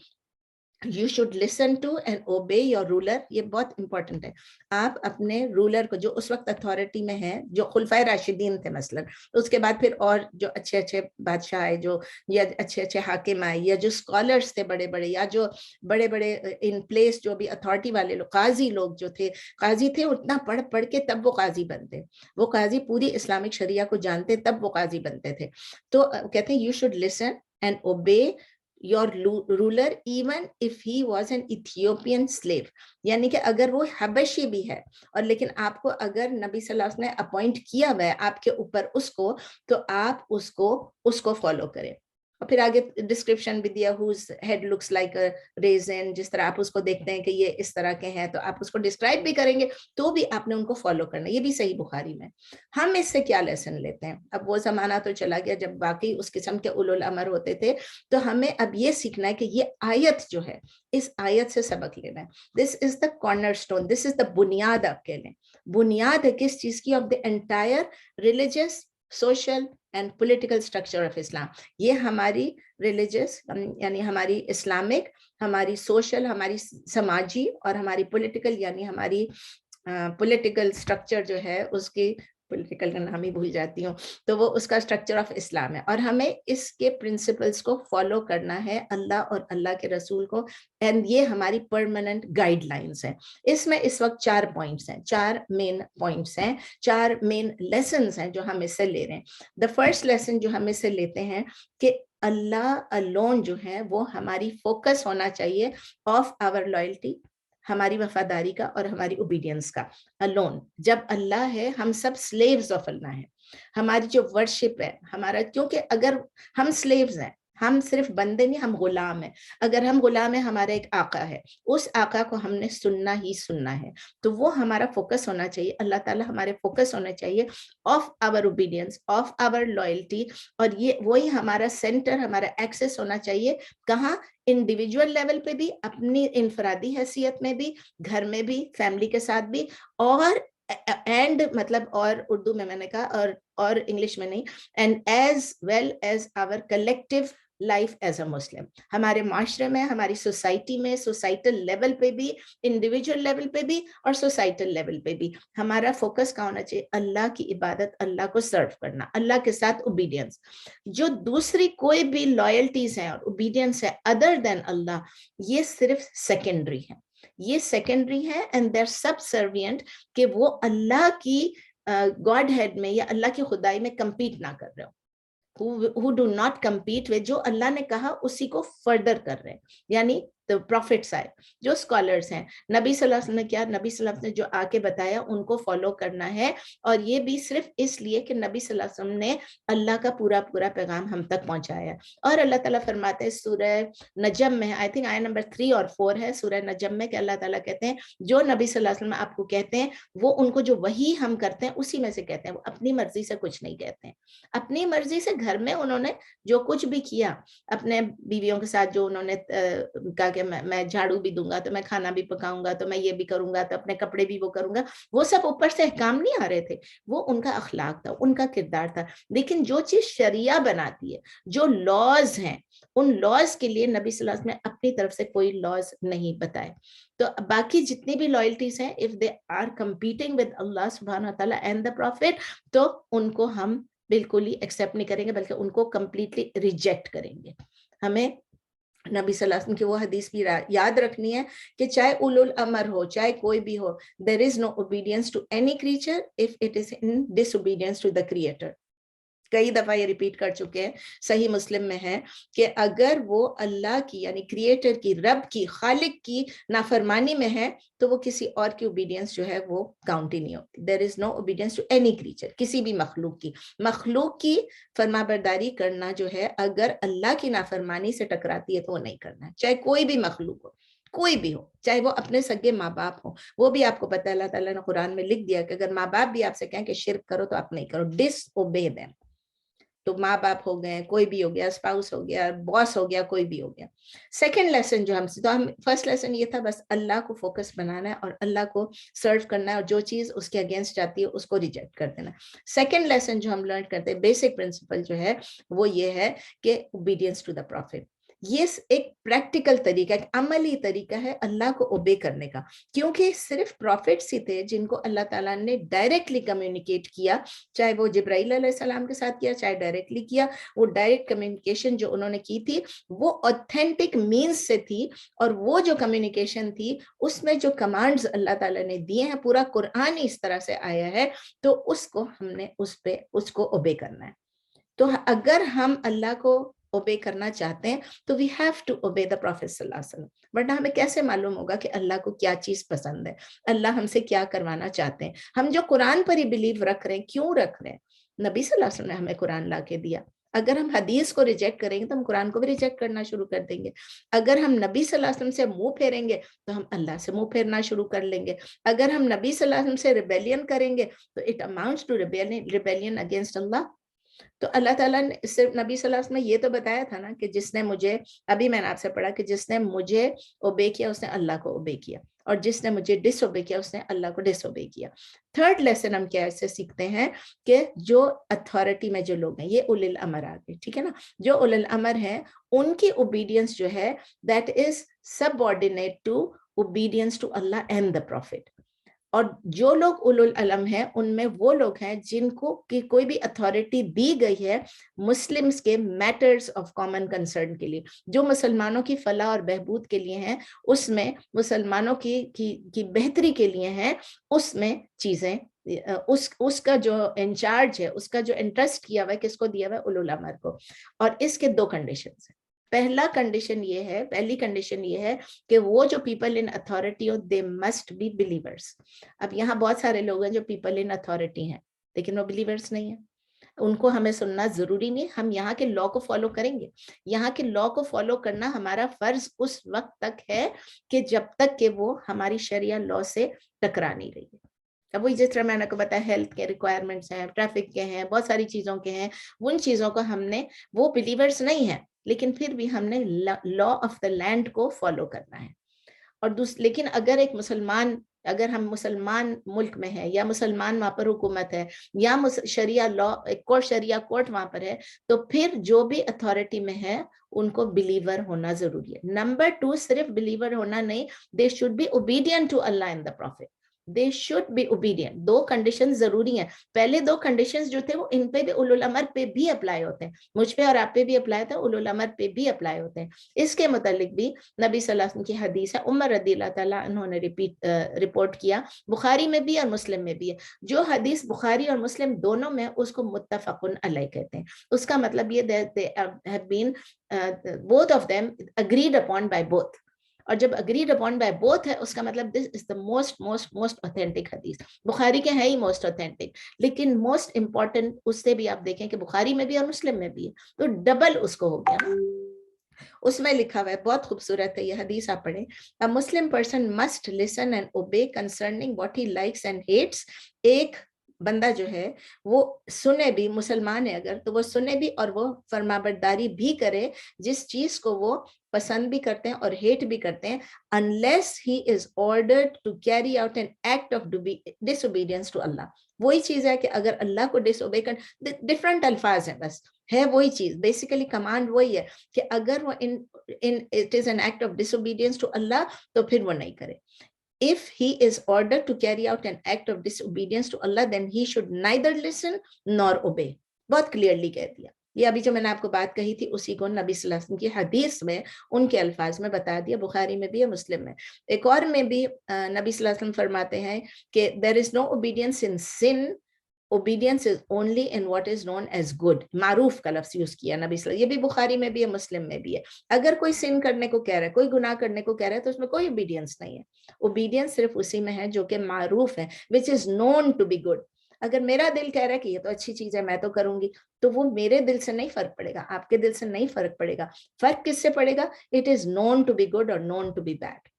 you should listen to and obey your ruler. یہ بہت امپورٹنٹ ہے. آپ اپنے رولر کو, جو اس وقت اتھارٹی میں ہے, جو خلفائے راشدین تھے مثلا, اس کے بعد پھر اور جو اچھے اچھے بادشاہ آئے, جو یا اچھے اچھے حاکم آئے, یا جو اسکالرس تھے بڑے بڑے, یا جو بڑے بڑے ان پلیس جو بھی اتھارٹی والے لوگ, قاضی لوگ جو تھے, قاضی تھے اتنا پڑھ پڑھ کے تب وہ قاضی بنتے, وہ قاضی پوری اسلامک شریعہ کو جانتے تب وہ قاضی بنتے تھے. تو کہتے ہیں you should listen and obey your ruler even if he was an Ethiopian slave. یعنی کہ اگر وہ حبشی بھی ہے, اور لیکن آپ کو اگر نبی صلی اللہ علیہ وسلم نے اپوائنٹ کیا ہوا ہے آپ کے اوپر اس کو, تو آپ اس کو فالو کریں. اور پھر آگے ڈسکرپشن بھی دیا, whose head looks like a raisin, جس طرح آپ اس کو دیکھتے ہیں کہ یہ اس طرح کے ہیں, تو آپ اس کو ڈسکرائب بھی کریں گے تو بھی آپ نے ان کو فالو کرنا. یہ بھی صحیح بخاری میں. ہم اس سے کیا لیسن لیتے ہیں؟ اب وہ زمانہ تو چلا گیا جب باقی اس قسم کے اولو الامر ہوتے تھے, تو ہمیں اب یہ سیکھنا ہے کہ یہ آیت جو ہے, اس آیت سے سبق لینا ہے. دس از دا کارنر اسٹون, دس از دا بنیاد. آپ کہہ لیں بنیاد ہے کس چیز کی؟ Of the entire religious, social and political structure of Islam. یہ ہماری ریلیجیس یعنی ہماری اسلامک, ہماری سوشل, ہماری سماجی, اور ہماری پولیٹیکل یعنی ہماری پولیٹیکل اسٹرکچر جو ہے, اس کی پولیٹیکل کا نام ہی بھول جاتی ہوں, تو وہ اس کا اسٹرکچر آف اسلام ہے. اور ہمیں اس کے پرنسپلس کو فالو کرنا ہے, اللہ اور اللہ کے رسول کو, اینڈ یہ ہماری پرماننٹ گائیڈ لائنس ہیں. اس میں اس وقت 4 پوائنٹس ہیں, 4 مین پوائنٹس ہیں, 4 مین لیسنز ہیں جو ہم اس سے لے رہے ہیں. دا فرسٹ لیسن جو ہم اس سے لیتے ہیں کہ اللہ الون جو ہے وہ ہماری فوکس ہونا چاہیے آف آور لائلٹی, ہماری وفاداری کا اور ہماری اوبیڈینس کا. الون, جب اللہ ہے ہم سب سلیوز آف اللہ ہیں. ہماری جو ورشپ ہے ہمارا, کیونکہ اگر ہم سلیوز ہیں, ہم صرف بندے نہیں, ہم غلام ہیں. اگر ہم غلام ہیں, ہمارا ایک آقا ہے, اس آقا کو ہم نے سننا ہی سننا ہے. تو وہ ہمارا فوکس ہونا چاہیے. اللہ تعالیٰ ہمارے فوکس ہونا چاہیے of our obedience, of our loyalty, اور یہ وہی ہمارا سینٹر, ہمارا ایکسس ہونا چاہیے. کہاں؟ انڈیویجول لیول پہ بھی, اپنی انفرادی حیثیت میں بھی, گھر میں بھی, فیملی کے ساتھ بھی, اور اینڈ مطلب, اور اردو میں نے کہا, اور انگلش میں نہیں, and as well as our collective life as a Muslim. ہمارے معاشرے میں, ہماری سوسائٹی میں, سوسائٹل لیول پہ بھی, انڈیویجول لیول پہ بھی, اور سوسائٹل لیول پہ بھی ہمارا فوکس کیا ہونا چاہیے؟ اللہ کی عبادت, اللہ کو سرو کرنا, اللہ کے ساتھ اوبیڈینس. جو دوسری کوئی بھی لائلٹیز ہیں اور اوبیڈینس ہے ادر دین اللہ, یہ صرف سیکنڈری ہے. یہ سیکنڈری ہے, اینڈ دیر سب سروینٹ, کہ وہ اللہ کی گاڈ ہیڈ میں یا اللہ کی خدائی میں کمپیٹ نہ کر رہے ہو. who do not compete with, جو اللہ نے کہا اسی کو فردر کر رہے ہیں. یعنی تو پروفٹس آئے جو اسکالرس ہیں. نبی صلی اللہ علیہ وسلم نے کیا, نبی صلی اللہ علیہ وسلم نے جو آ کے بتایا ان کو فالو کرنا ہے, اور یہ بھی صرف اس لیے کہ نبی صلی اللہ علیہ وسلم نے اللہ کا پورا پورا پیغام ہم تک پہنچایا. اور اللہ تعالیٰ فرماتے ہیں سورہ نجم میں, آئی تھنک آیت نمبر 3 اور 4 ہے سورہ نجم میں, کہ اللہ تعالیٰ کہتے ہیں جو نبی صلی اللہ علیہ وسلم آپ کو کہتے ہیں وہ ان کو جو وحی ہم کرتے ہیں اسی میں سے کہتے ہیں, وہ اپنی مرضی سے کچھ نہیں کہتے ہیں. اپنی مرضی سے گھر میں انہوں نے جو کچھ بھی کیا, اپنے بیویوں کے ساتھ جو انہوں نے کہا کہ میں جھاڑو بھی دوں گا تو میں کھانا بھی پکاؤں گا تو میں یہ بھی کروں گا تو اپنے کپڑے بھی وہ کروں گا, وہ سب اوپر سے احکام نہیں آ رہے تھے, وہ ان کا اخلاق تھا, ان کا کردار تھا. لیکن جو چیز شریعہ بناتی ہے, جو لاز ہیں, ان لاز کے لیے نبی صلی اللہ علیہ وسلم نے اپنی طرف سے کوئی لاز نہیں بتائے. تو باقی جتنی بھی لائلٹیز ہیں, if they are competing with Allah subhanahu wa ta'ala and the prophet, تو ان کو ہم بالکل ہی ایکسیپٹ نہیں کریں گے, بلکہ ان کو کمپلیٹلی ریجیکٹ کریں گے. ہمیں نبی صلی اللہ علیہ وسلم کی وہ حدیث بھی یاد رکھنی ہے کہ چاہے اولو الامر ہو, چاہے کوئی بھی ہو, there is no obedience to any creature if it is in disobedience to the creator. کئی دفعہ یہ ریپیٹ کر چکے ہیں, صحیح مسلم میں ہے کہ اگر وہ اللہ کی یعنی کریٹر کی, رب کی, خالق کی نافرمانی میں ہے تو وہ کسی اور کی اوبیڈینس جو ہے وہ کاؤنٹ ہی نہیں ہوتی. there is no obedience to any creature, کسی بھی مخلوق کی فرما برداری کرنا جو ہے اگر اللہ کی نافرمانی سے ٹکراتی ہے تو وہ نہیں کرنا ہے, چاہے کوئی بھی مخلوق ہو, کوئی بھی ہو, چاہے وہ اپنے سگے ماں باپ ہو. وہ بھی آپ کو پتہ ہے اللہ تعالیٰ نے قرآن میں لکھ دیا کہ اگر ماں باپ بھی آپ سے کہیں کہ شرک کرو تو آپ نہیں کرو, ڈس اوبے دیم. تو ماں باپ ہو گئے, کوئی بھی ہو گیا, اسپاؤس ہو گیا, باس ہو گیا, کوئی بھی ہو گیا. سیکنڈ لیسن جو ہم فرسٹ لیسن یہ تھا بس اللہ کو فوکس بنانا ہے اور اللہ کو سرو کرنا ہے, اور جو چیز اس کے اگینسٹ جاتی ہے اس کو ریجیکٹ کر دینا. سیکنڈ لیسن جو ہم لرن کرتے ہیں, بیسک پرنسپل جو ہے وہ یہ ہے کہ اوبیڈینس ٹو دا پروفٹ. یہ ایک پریکٹیکل طریقہ, ایک عملی طریقہ ہے اللہ کو اوبے کرنے کا, کیونکہ صرف پروفٹس ہی تھے جن کو اللہ تعالیٰ نے ڈائریکٹلی کمیونیکیٹ کیا, چاہے وہ جبرائیل علیہ السلام کے ساتھ کیا, چاہے ڈائریکٹلی کیا. وہ ڈائریکٹ کمیونیکیشن جو انہوں نے کی تھی وہ اوتھینٹک مینز سے تھی, اور وہ جو کمیونیکیشن تھی اس میں جو کمانڈز اللہ تعالیٰ نے دیے ہیں, پورا قرآن اس طرح سے آیا ہے, تو اس کو ہم نے اس کو اوبے کرنا ہے. تو اگر ہم اللہ کو اوبے کرنا چاہتے ہیں تو we have to obey the prophet صلی اللہ علیہ وسلم, ورنہ ہمیں کیسے معلوم ہوگا کہ اللہ کو کیا چیز پسند ہے, اللہ ہم سے کیا کروانا چاہتے ہیں. ہم جو قرآن پر ہی بلیو رکھ رہے ہیں, کیوں رکھ رہے ہیں؟ نبی صلی اللہ علیہ وسلم نے ہمیں قرآن لا کے دیا. اگر ہم حدیث کو ریجیکٹ کریں گے تو ہم قرآن کو بھی ریجیکٹ کرنا شروع کر دیں گے. اگر ہم نبی صلی اللہ علیہ وسلم سے منہ پھیریں گے تو ہم اللہ سے منہ پھیرنا شروع کر لیں گے. اگر ہم نبی صلی اللہ علیہ وسلم سے ریبیلین کریں گے تو it amounts to rebellion against Allah. تو اللہ تعالیٰ نے صرف نبی صلی اللہ علیہ وسلم نے یہ تو بتایا تھا نا کہ جس نے مجھے, ابھی میں نے آپ سے پڑھا کہ جس نے مجھے اوبے کیا اس نے اللہ کو اوبے کیا, اور جس نے مجھے ڈس اوبے کیا اس نے اللہ کو ڈس اوبے کیا. تھرڈ لیسن ہم کیا ایسے سیکھتے ہیں کہ جو اتھارٹی میں جو لوگ ہیں, یہ اولی الامر آ گئے, ٹھیک ہے نا, جو اولی الامر ہیں ان کی اوبیڈینس جو ہے that is subordinate to obedience to Allah and the prophet. اور جو لوگ اولو العلم ہیں ان میں وہ لوگ ہیں جن کو کہ کوئی بھی اتھارٹی دی گئی ہے مسلمز کے میٹرز آف کامن کنسرن کے لیے, جو مسلمانوں کی فلاح اور بہبود کے لیے ہیں, اس میں مسلمانوں کی بہتری کے لیے ہیں, اس میں چیزیں اس کا جو انچارج ہے, اس کا جو انٹرسٹ کیا ہوا ہے, کس کو دیا ہوا ہے؟ اولو الامر کو. اور اس کے دو کنڈیشنز ہیں. پہلی کنڈیشن یہ ہے کہ وہ جو پیپل ان اتھارٹی ہو دے مسٹ بی بلیورز. اب یہاں بہت سارے لوگ ہیں جو پیپل ان اتھارٹی ہیں لیکن وہ بلیورز نہیں ہیں, ان کو ہمیں سننا ضروری نہیں. ہم یہاں کے لا کو فالو کریں گے. یہاں کے لا کو فالو کرنا ہمارا فرض اس وقت تک ہے کہ جب تک کہ وہ ہماری شریعہ لا سے ٹکرا نہیں رہی ہے. اب وہی جس طرح میں نے کو بتایا ہیلتھ کے ریکوائرمنٹس ہیں, ٹریفک کے ہیں, بہت ساری چیزوں کے ہیں, ان چیزوں کو ہم نے, وہ بلیورز نہیں ہیں لیکن پھر بھی ہم نے لا آف دا لینڈ کو فالو کرنا ہے. اور لیکن اگر ہم مسلمان ملک میں ہیں یا مسلمان وہاں پر حکومت ہے یا شریعہ لا شریعہ کورٹ وہاں پر ہے, تو پھر جو بھی اتھارٹی میں ہے ان کو بلیور ہونا ضروری ہے. نمبر 2, صرف بلیور ہونا نہیں, they should be obedient to Allah and the Prophet. They should be obedient. 2 condition ضروری ہیں. پہلے 2 کنڈیشنز جو تھے وہ ان پہ بھی اولو الامر پہ بھی اپلائی ہوتے ہیں, مجھ پہ اور آپ پہ بھی اپلائی ہوتے ہیں, اولو الامر پہ بھی اپلائی ہوتے ہیں. اس کے متعلق بھی نبی صلی اللہ علیہ وسلم کی حدیث ہے, عمر رضی اللہ تعالیٰ انہوں نے رپورٹ کیا, بخاری میں بھی اور مسلم میں بھی ہے. جو حدیث بخاری اور مسلم دونوں میں, اس کو متفق علیہ کہتے ہیں. اس کا مطلب یہ they have been both of them agreed upon by both. اور جب agreed upon by both ہے اس کا مطلب this is the most authentic حدیث. بخاری کے ہے ہی most authentic, لیکن most important اس سے بھی آپ دیکھیں کہ بخاری میں بھی اور مسلم میں بھی ہے, تو ڈبل اس کو ہو گیا. اس میں لکھا ہوا ہے, بہت خوبصورت ہے یہ حدیث, آپ پڑھیں. A Muslim person must listen and obey concerning what he likes and hates. ایک بندہ جو ہے وہ سنے بھی, مسلمان ہے اگر تو وہ سنے بھی اور وہ فرمانبرداری بھی کرے جس چیز کو وہ پسند بھی کرتے ہیں اور ہیٹ بھی کرتے ہیں, unless he is ordered to carry out an act of disobedience to Allah. وہی چیز ہے کہ اگر اللہ کو ڈس اوبے کر, ڈفرنٹ الفاظ ہیں بس, ہے وہی چیز, بیسیکلی کمانڈ وہی ہے کہ اگر وہ it is an act of disobedience to Allah تو پھر وہ نہیں کرے. If he is ordered to carry out an act of disobedience to Allah, then he should neither listen nor obey. بہت کلیئرلی کہہ دیا. یہ ابھی جو میں نے آپ کو بات کہی تھی اسی کو نبی صلی اللہ علیہ وسلم کی حدیث میں ان کے الفاظ میں بتا دیا, بخاری میں بھی ہے مسلم میں. ایک اور میں بھی نبی صلی اللہ علیہ وسلم فرماتے ہیں کہ there is no obedience in sin, obedience is only in what is known as good. معروف کا لفظ یوز کیا نبی صلی اللہ علیہ وسلم, یہ بھی بخاری میں بھی ہے مسلم میں بھی ہے. اگر کوئی سن کرنے کو کہہ رہا ہے, کوئی گناہ کرنے کو کہہ رہا ہے, تو اس میں کوئی obedience نہیں ہے. obedience صرف اسی میں ہے جو کہ معروف ہے, which is known to be good. اگر میرا دل کہہ رہا ہے کہ یہ تو اچھی چیز ہے میں تو کروں گی, تو وہ میرے دل سے نہیں فرق پڑے گا, آپ کے دل سے نہیں فرق پڑے گا. فرق کس سے پڑے گا؟ it is known to be good or known to be bad.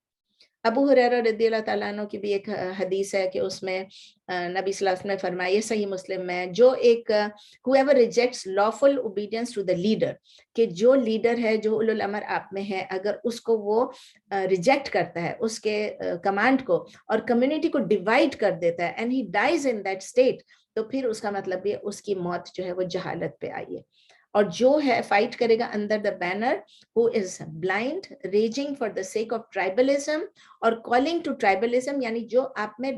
ابو ہریرہ رضی اللہ تعالیٰ عنہ کی بھی ایک حدیث ہے کہ اس میں نبی صلی اللہ علیہ وسلم نے فرمایا, یہ صحیح مسلم میں, جو ایک whoever rejects lawful obedience to the leader, کہ جو لیڈر ہے, جو اولو الامر آپ میں ہے, اگر اس کو وہ ریجیکٹ کرتا ہے اس کے کمانڈ کو اور کمیونٹی کو ڈیوائڈ کر دیتا ہے, and he dies in that state, تو پھر اس کا مطلب یہ اس کی موت جو ہے وہ جہالت پہ آئی ہے. اور جو ہے فائٹ کرے گا under the banner who is blind, raging for the sake of tribalism, اور calling to tribalism, یعنی جو آپ میں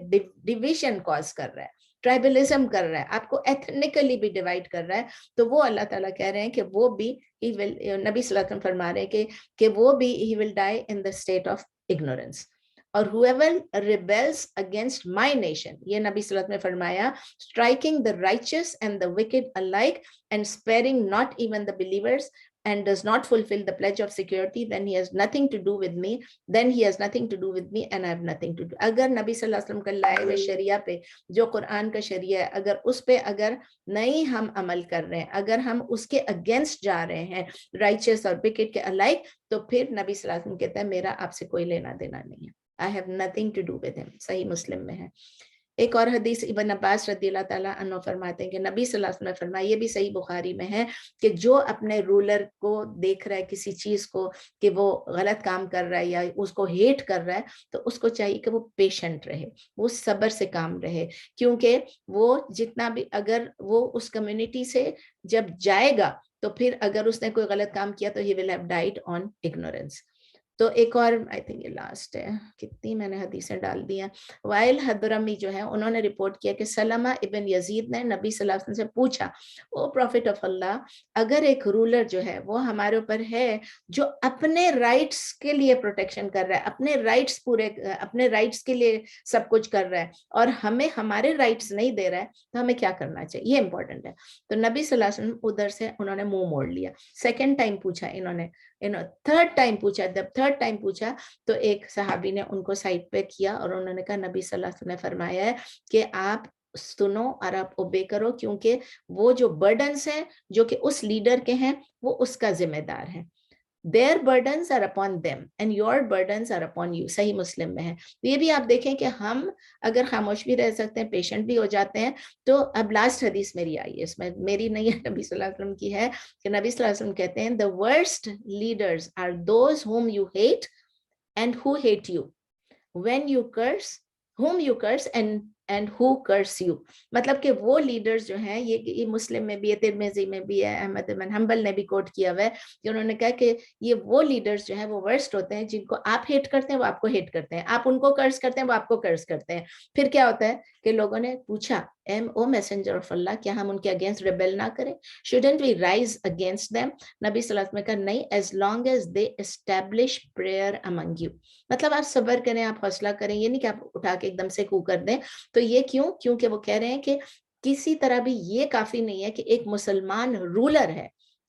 division cause کر رہا ہے, ٹرائبلزم کر رہا ہے, آپ کو ایتھنیکلی بھی ڈیوائڈ کر رہا ہے, تو وہ اللہ تعالیٰ کہہ رہے ہیں کہ وہ بھی نبی صلی اللہ علیہ وسلم فرما رہے ہیں کہ وہ بھی he will die in the state of ignorance. اور whoever rebels against my nation, یہ نبی صلی اللہ علیہ وسلم نے فرمایا, striking the righteous and the wicked alike and sparing not even the believers, and does not fulfill the pledge of security, then he has nothing to do with me, and I have nothing to do. اگر نبی صلی اللہ علیہ وسلم کا لائے ہوئے شریعہ پہ, جو قرآن کا شریعہ ہے, اگر اس پہ اگر نہیں ہم عمل کر رہے ہیں, اگر ہم اس کے اگینسٹ جا رہے ہیں, رائچس اور وکٹ کے الائک, تو پھر نبی صلی اللہ علیہ وسلم کہتا ہے میرا آپ سے کوئی لینا دینا نہیں ہے. I have nothing to do with him. صحیح مسلم میں ہے. ایک اور حدیث ابن عباس رضی اللہ تعالیٰ عنہ فرماتے ہیں کہ نبی صلی اللہ علیہ وسلم نے فرمایا, یہ بھی صحیح بخاری میں ہے, کہ جو اپنے رولر کو دیکھ رہا ہے کسی چیز کو کہ وہ غلط کام کر رہا ہے یا اس کو ہیٹ کر رہا ہے, تو اس کو چاہیے کہ وہ پیشنٹ رہے, وہ صبر سے کام رہے, کیونکہ وہ جتنا بھی اگر وہ اس کمیونٹی سے جب جائے گا تو پھر اگر اس نے کوئی غلط کام کیا تو he will have died on ignorance. تو ایک اور آئی تھنک یہ لاسٹ ہے, کتنی میں نے حدیثیں ڈال دی ہیں. وائل حضرمی جو ہے انہوں نے رپورٹ کیا کہ سلمہ ابن یزید نے نبی صلی اللہ علیہ وسلم سے پوچھا, او پروفٹ آف اللہ, اگر ایک رولر جو ہے وہ ہمارے اوپر ہے جو اپنے رائٹس کے لیے پروٹیکشن کر رہا ہے, اپنے رائٹس پورے, اپنے رائٹس کے لیے سب کچھ کر رہا ہے, اور ہمیں ہمارے رائٹس نہیں دے رہا ہے, تو ہمیں کیا کرنا چاہیے, یہ امپورٹنٹ ہے. تو نبی صلی اللہ علیہ وسلم ادھر سے انہوں نے منہ موڑ لیا. سیکنڈ ٹائم پوچھا انہوں نے, تھرڈ ٹائم پوچھا, جب تھرڈ ٹائم پوچھا تو ایک صحابی نے ان کو سائڈ پہ کیا اور انہوں نے کہا نبی صلی اللہ علیہ وسلم نے فرمایا ہے کہ آپ سنو اور آپ اوبے کرو, کیونکہ وہ جو برڈنز ہیں جو کہ اس لیڈر کے ہیں وہ اس کا ذمہ دار ہے. Their burdens are upon them and your burdens are upon you. صحیح مسلم میں ہے. یہ بھی آپ دیکھیں کہ ہم اگر خاموش بھی رہ سکتے ہیں, پیشنٹ بھی ہو جاتے ہیں. تو اب لاسٹ حدیث میری آئی ہے, اس میں میری نہیں ہے, نبی صلی اللہ علیہ وسلم کی ہے, کہ نبی صلی اللہ علیہ وسلم کہتے ہیں the worst leaders are those whom you hate and who hate you. When you curse, whom you curse and who curse you. مطلب کہ وہ لیڈرز جو ہیں, یہ مسلم میں بھی ہے, ترمذی میں بھی ہے, احمد بن حنبل نے بھی کوٹ کیا ہوا ہے, کہ انہوں نے کہا کہ یہ وہ لیڈرز جو ہیں وہ ورسٹ ہوتے ہیں جن کو آپ ہیٹ کرتے ہیں وہ آپ کو ہیٹ کرتے ہیں, آپ ان کو کرس کرتے ہیں وہ آپ کو کرس کرتے ہیں. پھر کیا ہوتا ہے کہ لوگوں نے پوچھا, او میسنجر آف اللہ, کیا ہم ان کے اگینسٹ ریبل نہ کریں, shouldn't we rise against them. نبی صلی اللہ علیہ وسلم نے کہا نہیں, as long as they establish prayer among you. مطلب آپ صبر کریں, آپ حوصلہ کریں, یہ نہیں کہ آپ اٹھا کے ایک دم سے کو کر دیں. تو یہ کیوں, کیونکہ وہ کہہ رہے ہیں کہ کسی طرح بھی یہ کافی نہیں ہے کہ ایک مسلمان رولر ہے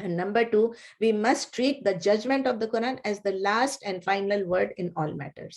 And number 2, we must treat the judgment of the Quran as the last and final word in all matters.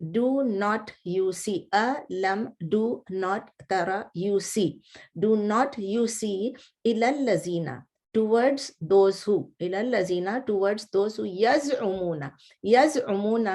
do not you see, alam, do not, tara, you see, do not you see, ilal lazina, towards those who, ilal lazina, towards those who, yaz'umuna, yaz'umuna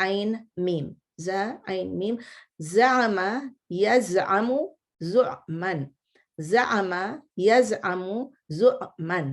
ain, mim, za, ain, mim, za'ama, yaz'amu, zu'man, za'ama, yaz'amu, zu'man।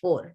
4,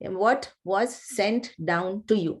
what was sent down to you,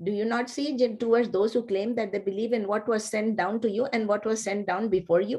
do you not see towards those who claim that they believe in what was sent down to you and what was sent down before you,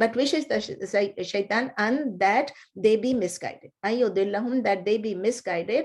but wishes the shaitan and that they be misguided, ayudillahum, that they be misguided,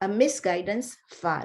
a misguidance far,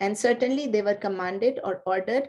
and certainly they were commanded or ordered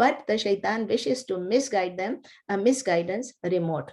but the shaitan wishes to misguide them, a misguidance remote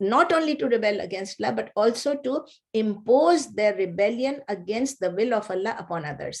not only to rebel against Allah but also to impose their rebellion against the will of Allah upon others।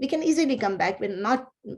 We can easily come back with, not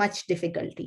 much difficulty,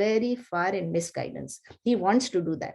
very far in misguidance, he wants to do that।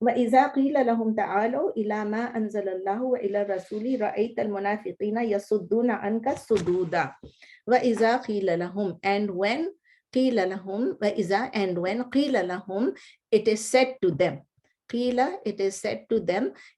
وَإِذَا قِيلَ لَهُمْ تَعَالَوْا إِلَى مَا أَنزَلَ اللَّهُ وَإِلَى الرَّسُولِ رَأَيْتَ الْمُنَافِقِينَ يَصُدُّونَ عَنْكَ صُدُودًا وَإِذَا قِيلَ لَهُمْ, and when قِيلَ لَهُمْ, وَإِذَا, and when قِيلَ لَهُمْ, it is said to them, قِيلَ, it is said to them,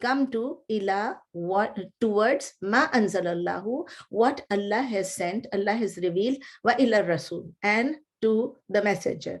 come to ila, what, towards ma anzalallahu, what Allah has sent, Allah has revealed, wa ila rasul, and to the messenger.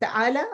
ta'ala,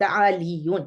ta'aliyun,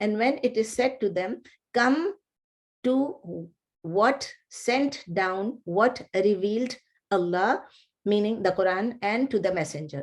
and when it is said to them, come to what sent down, what revealed Allah, meaning the Quran, and to the messenger.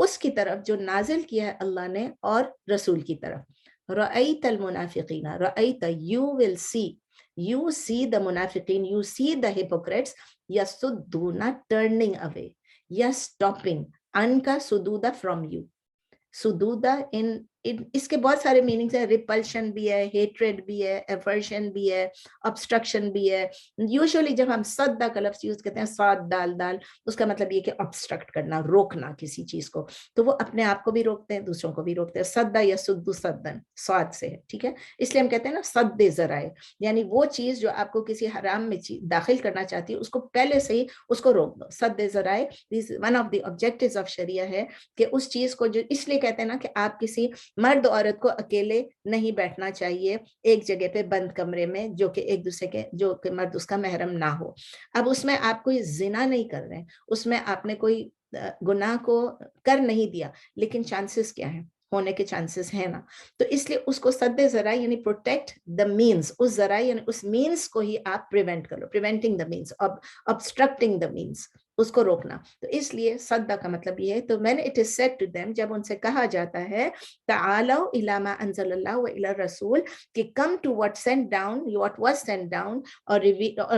اس کی طرف جو نازل کیا ہے اللہ نے اور رسول کی طرف. رأیت المنافقین, رأیت, you will see, you see the munafiqeen, you see the hypocrites, yasudduna, turning away, yes, stopping, anka sududa, from you. سدودہ اس کے بہت سارے میننگز ہیں. ریپلشن بھی ہے, ہیٹریڈ بھی ہے, ایورشن بھی ہے, obstruction بھی ہے. یوزولی جب ہم صدہ کا لفظ یوز کرتے ہیں, صاد دال دال, اس کا مطلب یہ کہ obstruct کرنا, روکنا کسی چیز کو. تو وہ اپنے آپ کو بھی روکتے ہیں, دوسروں کو بھی روکتے ہیں. صدہ یا سدو صدن صاد سے ہے, ٹھیک ہے. اس لیے ہم کہتے ہیں نا صد ذرائع, یعنی وہ چیز جو آپ کو کسی حرام میں داخل کرنا چاہتی ہے اس کو پہلے سے ہی اس کو روک دو. صد ذرائع one of the objectives of Sharia ہے کہ اس چیز کو, جو اس لیے کہتے ہیں نا کہ آپ کسی مرد عورت کو اکیلے نہیں بیٹھنا چاہیے ایک جگہ پہ بند کمرے میں, جو کہ ایک دوسرے کے, جو کہ مرد اس کا محرم نہ ہو. اب اس میں آپ کوئی زنا نہیں کر رہے ہیں, اس میں آپ نے کوئی گناہ کو کر نہیں دیا, لیکن چانسز کیا ہیں, ہونے کے چانسز ہیں نا. تو اس لیے اس کو سد ذرائع یعنی پروٹیکٹ دا مینس, اس ذرائع یعنی اس مینس کو ہی آپ پریونٹ کرو, preventing the means, obstructing the means, اس کو روکنا. تو اس لیے صدہ کا مطلب یہ ہے. تو when it is said to them, جب ان سے کہا جاتا ہے تعالوا الی ما انزل اللہ و الی الرسول, کہ come to what sent down, what was sent down, or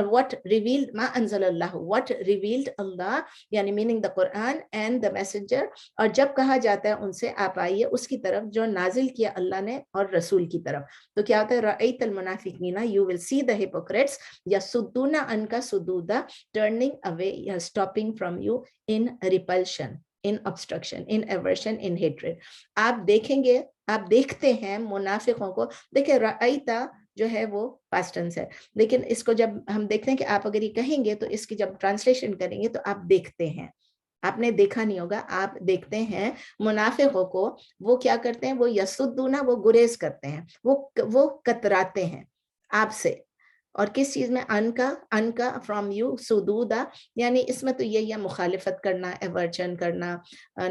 what revealed ما انزل اللہ, what revealed اللہ, یعنی meaning the Quran and the messenger. اور جب کہا جاتا ہے ان سے آپ آئیے اس کی طرف جو نازل کیا اللہ نے اور رسول کی طرف, تو کیا ہوتا ہے رأیت المنافقین, you will see the hypocrites, یصدون عنک صدودا, turning away, stopping from you, in repulsion, in obstruction, in aversion, in hatred. آپ دیکھیں گے, آپ دیکھتے ہیں منافقوں کو. دیکھیں رأیتا جو ہے وہ past tense ہے, لیکن اس کو جب ہم دیکھتے ہیں کہ آپ اگر یہ کہیں گے تو اس کی جب ٹرانسلیشن کریں گے تو آپ دیکھتے ہیں, آپ نے دیکھا نہیں ہوگا, آپ دیکھتے ہیں منافقوں کو. وہ کیا کرتے ہیں, وہ یسدونا, وہ گریز کرتے ہیں, وہ کتراتے ہیں آپ سے. اور کس چیز میں, ان کا فرام یو, سدودا, یعنی اس میں تو یہ مخالفت کرنا, ایورچن کرنا,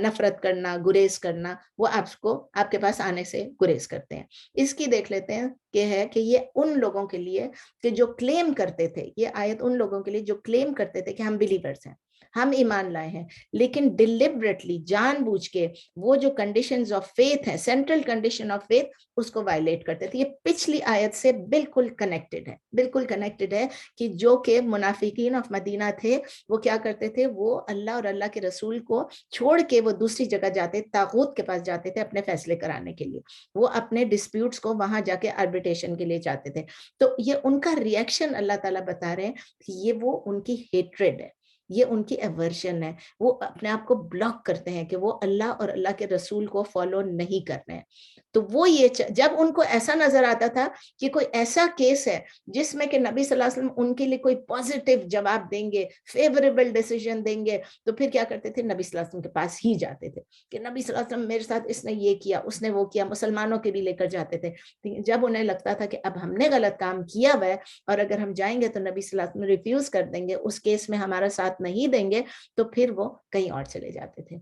نفرت کرنا, گریز کرنا. وہ آپ کے پاس آنے سے گریز کرتے ہیں. اس کی دیکھ لیتے ہیں کہ ہے کہ یہ ان لوگوں کے لیے کہ جو کلیم کرتے تھے, یہ آیت ان لوگوں کے لیے جو کلیم کرتے تھے کہ ہم بلیورز ہیں, ہم ایمان لائے ہیں, لیکن ڈیلیبریٹلی, جان بوجھ کے, وہ جو کنڈیشنز آف فیتھ ہیں, سینٹرل کنڈیشن آف فیتھ, اس کو وائلیٹ کرتے تھے. یہ پچھلی آیت سے بالکل کنیکٹڈ ہے, بالکل کنیکٹڈ ہے, کہ جو کہ منافقین آف مدینہ تھے وہ کیا کرتے تھے, وہ اللہ اور اللہ کے رسول کو چھوڑ کے وہ دوسری جگہ جاتے, طاغوت کے پاس جاتے تھے اپنے فیصلے کرانے کے لیے. وہ اپنے ڈسپیوٹس کو وہاں جا کے آربیٹریشن کے لیے جاتے تھے. تو یہ ان کا ریئیکشن اللہ تعالیٰ بتا رہے ہیں کہ یہ وہ ان کی ہیٹریڈ ہے, یہ ان کی ایورشن ہے. وہ اپنے آپ کو بلاک کرتے ہیں کہ وہ اللہ اور اللہ کے رسول کو فالو نہیں کر رہے ہیں. تو وہ یہ جب ان کو ایسا نظر آتا تھا کہ کوئی ایسا کیس ہے جس میں کہ نبی صلی اللہ علیہ وسلم ان کے لیے کوئی پازیٹیو جواب دیں گے, فیوریبل ڈیسیژن دیں گے, تو پھر کیا کرتے تھے, نبی صلی اللہ علیہ وسلم کے پاس ہی جاتے تھے کہ نبی صلی اللہ علیہ وسلم میرے ساتھ اس نے یہ کیا, اس نے وہ کیا. مسلمانوں کے بھی لے کر جاتے تھے. جب انہیں لگتا تھا کہ اب ہم نے غلط کام کیا ہوا ہے اور اگر ہم جائیں گے تو نبی صلی اللہ علیہ وسلم ریفیوز کر دیں گے, اس کیس میں ہمارا ساتھ نہیں دیں گے, تو پھر وہ کہیں اور چلے جاتے تھے.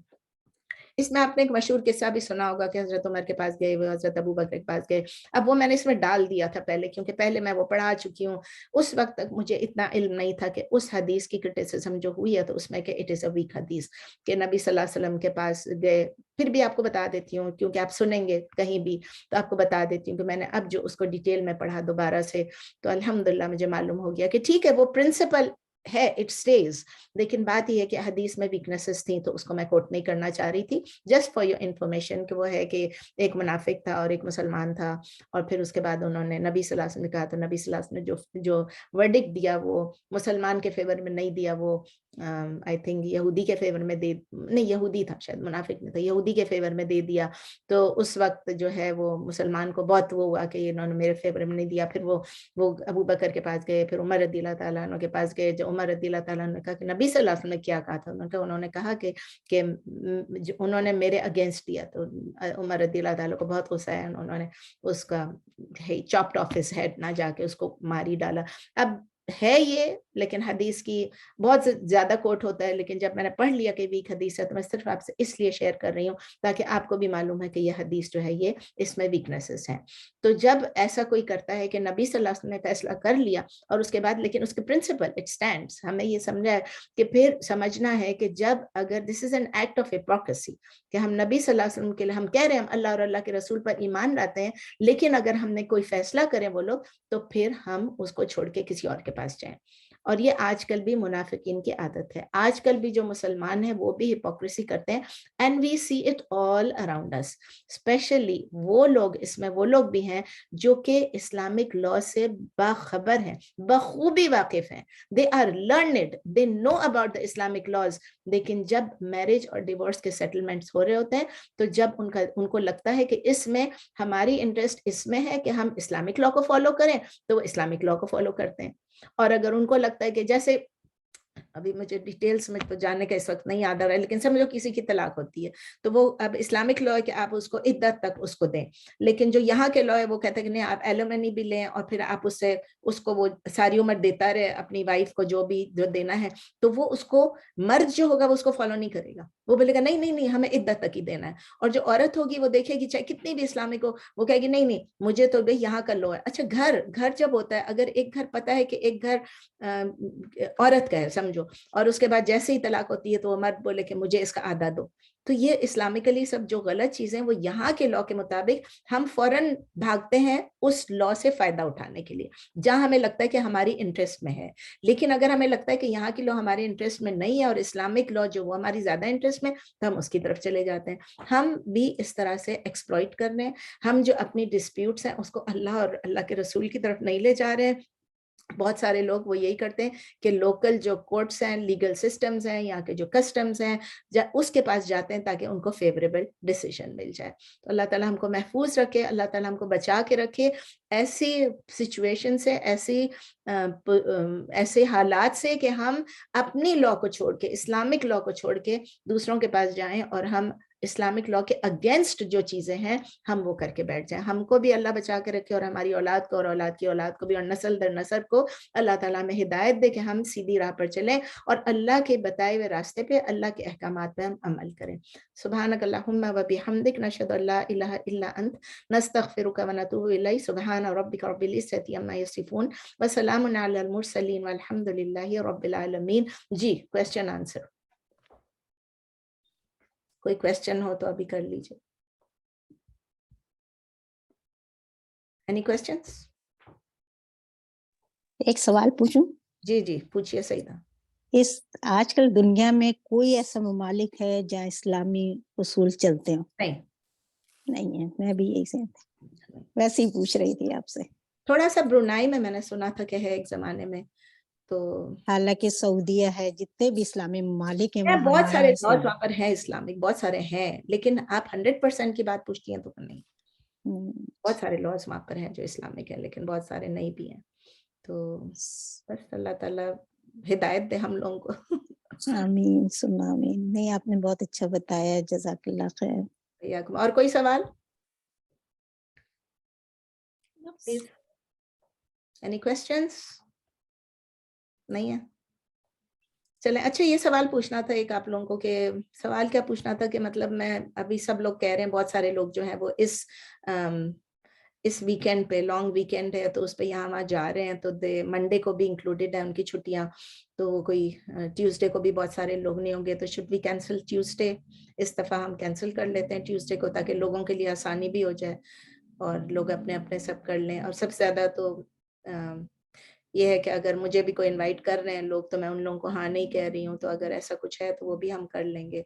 اس میں آپ نے ایک مشہور قصہ بھی سنا ہوگا کہ حضرت عمر کے پاس گئے, وہ حضرت ابو بکر کے پاس گئے. اب وہ میں نے اس میں ڈال دیا تھا پہلے, کیونکہ پہلے میں وہ پڑھا چکی ہوں. اس وقت تک مجھے اتنا علم نہیں تھا کہ اس حدیث کی کرٹیسزم جو ہوئی ہے تو اس میں کہ اٹ از اے ویک حدیث, کہ نبی صلی اللہ علیہ وسلم کے پاس گئے. پھر بھی آپ کو بتا دیتی ہوں, کیونکہ آپ سنیں گے کہیں بھی تو آپ کو بتا دیتی ہوں کہ میں نے اب جو اس کو ڈیٹیل میں پڑھا دوبارہ سے, تو الحمدللہ مجھے معلوم ہو گیا کہ ٹھیک ہے, وہ پرنسپل ہے, اٹ سٹیز, لیکن بات یہ ہے کہ حدیث میں ویکنیسز تھیں تو اس کو میں کوٹ نہیں کرنا چاہ رہی تھی. جسٹ فار یور انفارمیشن کہ وہ ہے کہ ایک منافق تھا اور ایک مسلمان تھا, اور پھر اس کے بعد انہوں نے نبی صلی اللہ علیہ وسلم نے کہا, تو نبی صلی اللہ علیہ وسلم نے جو ورڈکٹ دیا وہ مسلمان کے فیور میں نہیں دیا, وہ آئی تھنک یہودی کے فیور میں دے, نہیں یہودی تھا شاید, منافق نہیں تھا, یہودی کے فیور میں دے دیا. تو اس وقت جو ہے وہ مسلمان کو بہت وہ ہوا کہ انہوں نے میرے فیور میں نہیں دیا. پھر وہ ابو بکر کے پاس گئے, پھر عمر رضی اللہ تعالیٰ عنہ کے پاس گئے. جو عمر رضی اللہ تعالیٰ عنہ نے کہا کہ نبی صلی اللہ علیہ وسلم نے کیا کہا تھا, انہوں نے کہا کہ انہوں نے میرے اگینسٹ دیا. تو عمر رضی اللہ تعالیٰ کو بہت غصہ ہے, انہوں نے اس کا چاپڈ آف ہز ہیڈ, نہ جا کے اس کو ماری ڈالا. اب ہے یہ, لیکن حدیث کی بہت زیادہ کوٹ ہوتا ہے, لیکن جب میں نے پڑھ لیا کہ ویک حدیث ہے تو میں صرف آپ سے اس لیے شیئر کر رہی ہوں تاکہ آپ کو بھی معلوم ہے کہ یہ حدیث جو ہے یہ اس میں ویکنیسز ہیں. تو جب ایسا کوئی کرتا ہے کہ نبی صلی اللہ علیہ وسلم نے فیصلہ کر لیا اور اس کے بعد لیکن اس کے پرنسپل اٹ سٹینڈس, ہمیں یہ سمجھا ہے کہ پھر سمجھنا ہے کہ جب اگر this is an act of hypocrisy کہ ہم نبی صلی اللہ علیہ وسلم کے لیے ہم کہہ رہے ہیں ہم اللہ اور اللہ کے رسول پر ایمان لاتے ہیں, لیکن اگر ہم نے کوئی فیصلہ کریں وہ لوگ تو پھر ہم اس کو چھوڑ کے کسی اور کے پاس جائیں. اور یہ آج کل بھی منافقین کی عادت ہے, آج کل بھی جو مسلمان ہیں وہ بھی ہپوکریسی کرتے ہیں, and we see it all around us. Especially وہ لوگ, اس میں وہ لوگ بھی ہیں جو کہ اسلامک لا سے باخبر ہیں, بخوبی واقف ہیں, they are learned, they know about the Islamic laws, لیکن جب میرج اور ڈیورس کے سیٹلمنٹس ہو رہے ہوتے ہیں تو جب ان کو لگتا ہے کہ اس میں ہماری انٹرسٹ اس میں ہے کہ ہم اسلامک لا کو فالو کریں تو وہ اسلامک لا کو فالو کرتے ہیں. اور اگر ان کو لگتا ہے کہ جیسے ابھی مجھے ڈیٹیلز میں تو جاننے کا اس وقت نہیں یاد آ رہا ہے, لیکن سمجھو کسی کی طلاق ہوتی ہے تو وہ اب اسلامک لا ہے کہ آپ اس کو عدت تک اس کو دیں, لیکن جو یہاں کے لا ہے وہ کہتے ہیں کہ نہیں آپ ایلومنی بھی لیں اور پھر آپ اس کو وہ ساری عمر دیتا رہے اپنی وائف کو جو دینا ہے, تو وہ اس کو مرد جو ہوگا وہ اس کو فالو نہیں کرے گا, وہ بولے گا نہیں ہمیں عدت تک ہی دینا ہے. اور جو عورت ہوگی وہ دیکھے گی چاہے کتنی بھی اسلامک ہو, وہ کہے گی نہیں مجھے تو بھائی یہاں کا لا ہے. اچھا گھر جب ہوتا ہے, اگر ایک گھر پتا ہے کہ ایک گھر عورت کا ہے سمجھو, اور اس کے بعد جیسے ہی طلاق ہوتی ہے تو وہ مرد بولے کہ مجھے اس کا آدھا دو, تو یہ اسلامکلی سب جو غلط چیزیں وہ یہاں کے لا کے مطابق ہم فوراً بھاگتے ہیں اس لا سے فائدہ اٹھانے کے لیے جہاں ہمیں لگتا ہے کہ ہماری انٹرسٹ میں ہے. لیکن اگر ہمیں لگتا ہے کہ یہاں کی لا ہمارے انٹرسٹ میں نہیں ہے اور اسلامک لا جو وہ ہماری زیادہ انٹرسٹ میں, تو ہم اس کی طرف چلے جاتے ہیں. ہم بھی اس طرح سے ایکسپلوئٹ کر رہے ہیں, ہم جو اپنی ڈسپیوٹس ہیں اس کو اللہ اور اللہ کے رسول کی طرف نہیں لے جا رہے ہیں. بہت سارے لوگ وہ یہی کرتے ہیں کہ لوکل جو کورٹس ہیں, لیگل سسٹمز ہیں, یہاں کے جو کسٹمز ہیں, اس کے پاس جاتے ہیں تاکہ ان کو فیوریبل ڈیسیژن مل جائے. تو اللہ تعالیٰ ہم کو محفوظ رکھے, اللہ تعالیٰ ہم کو بچا کے رکھے ایسی سچویشن سے, ایسے حالات سے کہ ہم اپنی لا کو چھوڑ کے, اسلامک لا کو چھوڑ کے دوسروں کے پاس جائیں اور ہم اسلامک لا کے اگینسٹ جو چیزیں ہیں ہم وہ کر کے بیٹھ جائیں. ہم کو بھی اللہ بچا کے رکھے اور ہماری اولاد کو اور اولاد کی اولاد کو بھی اور نسل در نسل کو اللہ تعالیٰ میں ہدایت دے کہ ہم سیدھی راہ پر چلیں اور اللہ کے بتائے ہوئے راستے پہ, اللہ کے احکامات پہ ہم عمل کریں. سبحانک اللہم و بحمدک, نشہد ان لا الہ الا انت, نستغفرک و نتوب الیک. سبحان ربک رب العزۃ عما یصفون وسلام علی المرسلین والحمد للہ رب العالمین. جی کوسچن آنسر, کوئی کوسچن ہو تو ابھی کر لیجیے. Any questions? ایک سوال پوچھوں؟ جی پوچھئے سیدہ. اس آج کل دنیا میں کوئی ایسا ممالک ہے جہاں اسلامی اصول چلتے ہوں؟ نہیں ہے. میں بھی یہی سے ویسے ہی پوچھ رہی تھی آپ سے. تھوڑا سا برونائی میں نے سنا تھا کہ ہے ایک زمانے میں, تو حالانکہ سعودیہ ہے, جتنے بھی اسلامی ممالک ہیں بہت سارے لاز وہاں پر ہیں اسلامک, بہت سارے ہیں, لیکن آپ 100% کی بات پوچھتی ہیں تو نہیں. بہت سارے لاز وہاں پر ہیں جو اسلامک ہیں, لیکن بہت سارے نہیں بھی ہیں. تو بس اللہ تعالیٰ ہدایت دے ہم لوگوں کو. آمین ثم آمین. نہیں, آپ نے بہت اچھا بتایا, جزاک اللہ خیر. اور کوئی سوال؟ Any questions؟ نہیں ہے؟ چلیں اچھا, یہ سوال پوچھنا تھا ایک آپ لوگوں کو, کہ سوال کیا پوچھنا تھا کہ مطلب میں ابھی سب لوگ کہہ رہے ہیں, بہت سارے لوگ جو ہیں وہ اس ویکینڈ پہ, لانگ ویکینڈ ہے تو اس پہ یہاں وہاں جا رہے ہیں, تو منڈے کو بھی انکلوڈیڈ ہے ان کی چھٹیاں, تو وہ کوئی ٹیوزڈے کو بھی بہت سارے لوگ نہیں ہوں گے, تو شوڈ وی کینسل ٹیوزڈے؟ اس دفعہ ہم کینسل کر لیتے ہیں ٹیوزڈے کو تاکہ لوگوں کے لیے آسانی بھی ہو جائے اور لوگ اپنے اپنے سب کر لیں. اور سب سے زیادہ تو یہ ہے کہ اگر مجھے بھی کوئی انوائٹ کر رہے ہیں لوگ تو میں ان لوگوں کو ہاں نہیں کہہ رہی ہوں, تو اگر ایسا کچھ ہے تو وہ بھی ہم کر لیں گے.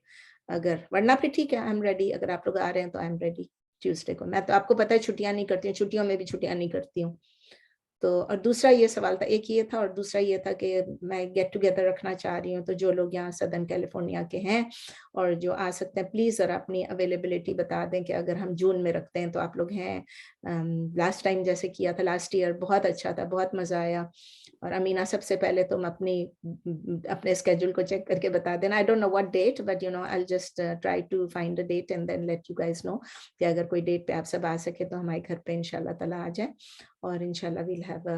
اگر ورنہ پھر ٹھیک ہے, آئی ایم ریڈی. اگر آپ لوگ آ رہے ہیں تو آئی ایم ریڈی ٹیوزڈے کو. میں تو آپ کو پتہ ہے چھٹیاں نہیں کرتی ہوں, چھٹیوں میں بھی چھٹیاں نہیں کرتی ہوں. تو اور دوسرا یہ سوال تھا, ایک یہ تھا, اور دوسرا یہ تھا کہ میں گیٹ ٹوگیدر رکھنا چاہ رہی ہوں, تو جو لوگ یہاں سدرن کیلیفورنیا کے ہیں اور جو آ سکتے ہیں پلیز ذرا اپنی اویلیبلٹی بتا دیں کہ اگر ہم جون میں رکھتے ہیں تو آپ لوگ ہیں. لاسٹ ٹائم جیسے کیا تھا, لاسٹ ایئر بہت اچھا تھا, بہت مزہ آیا. اور امینہ سب سے پہلے تم اپنے اسکیجول کو چیک کر کے بتا دینا. I don't know what date, but I'll just try to find a date and then let you guys know کہ اگر کوئی ڈیٹ پہ آپ سب آ سکے تو ہمارے گھر پہ انشاءاللہ تعالیٰ آ جائیں, اور انشاءاللہ we'll have a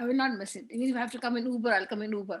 I will not miss it. Even if I have to come in Uber, I'll come in Uber.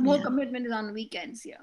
More commitment is on weekends, yeah.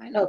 Kind of.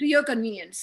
To your convenience.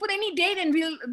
put any date and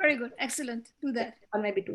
very good, excellent. Do that. Or maybe 2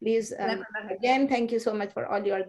Please, again, thank you so much for all your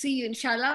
See you inshallah.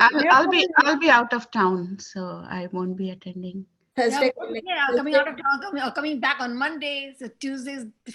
I'll be out of town, so I won't be attending. Thursday coming out of town, coming back on Monday, so Tuesdays.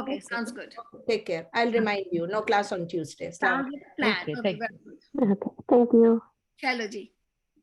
Okay, sounds good. Take care. I'll remind you. No class on Tuesday. Sounds like a plan. Okay, Okay, thank very good. Okay, thank you. Chalo ji.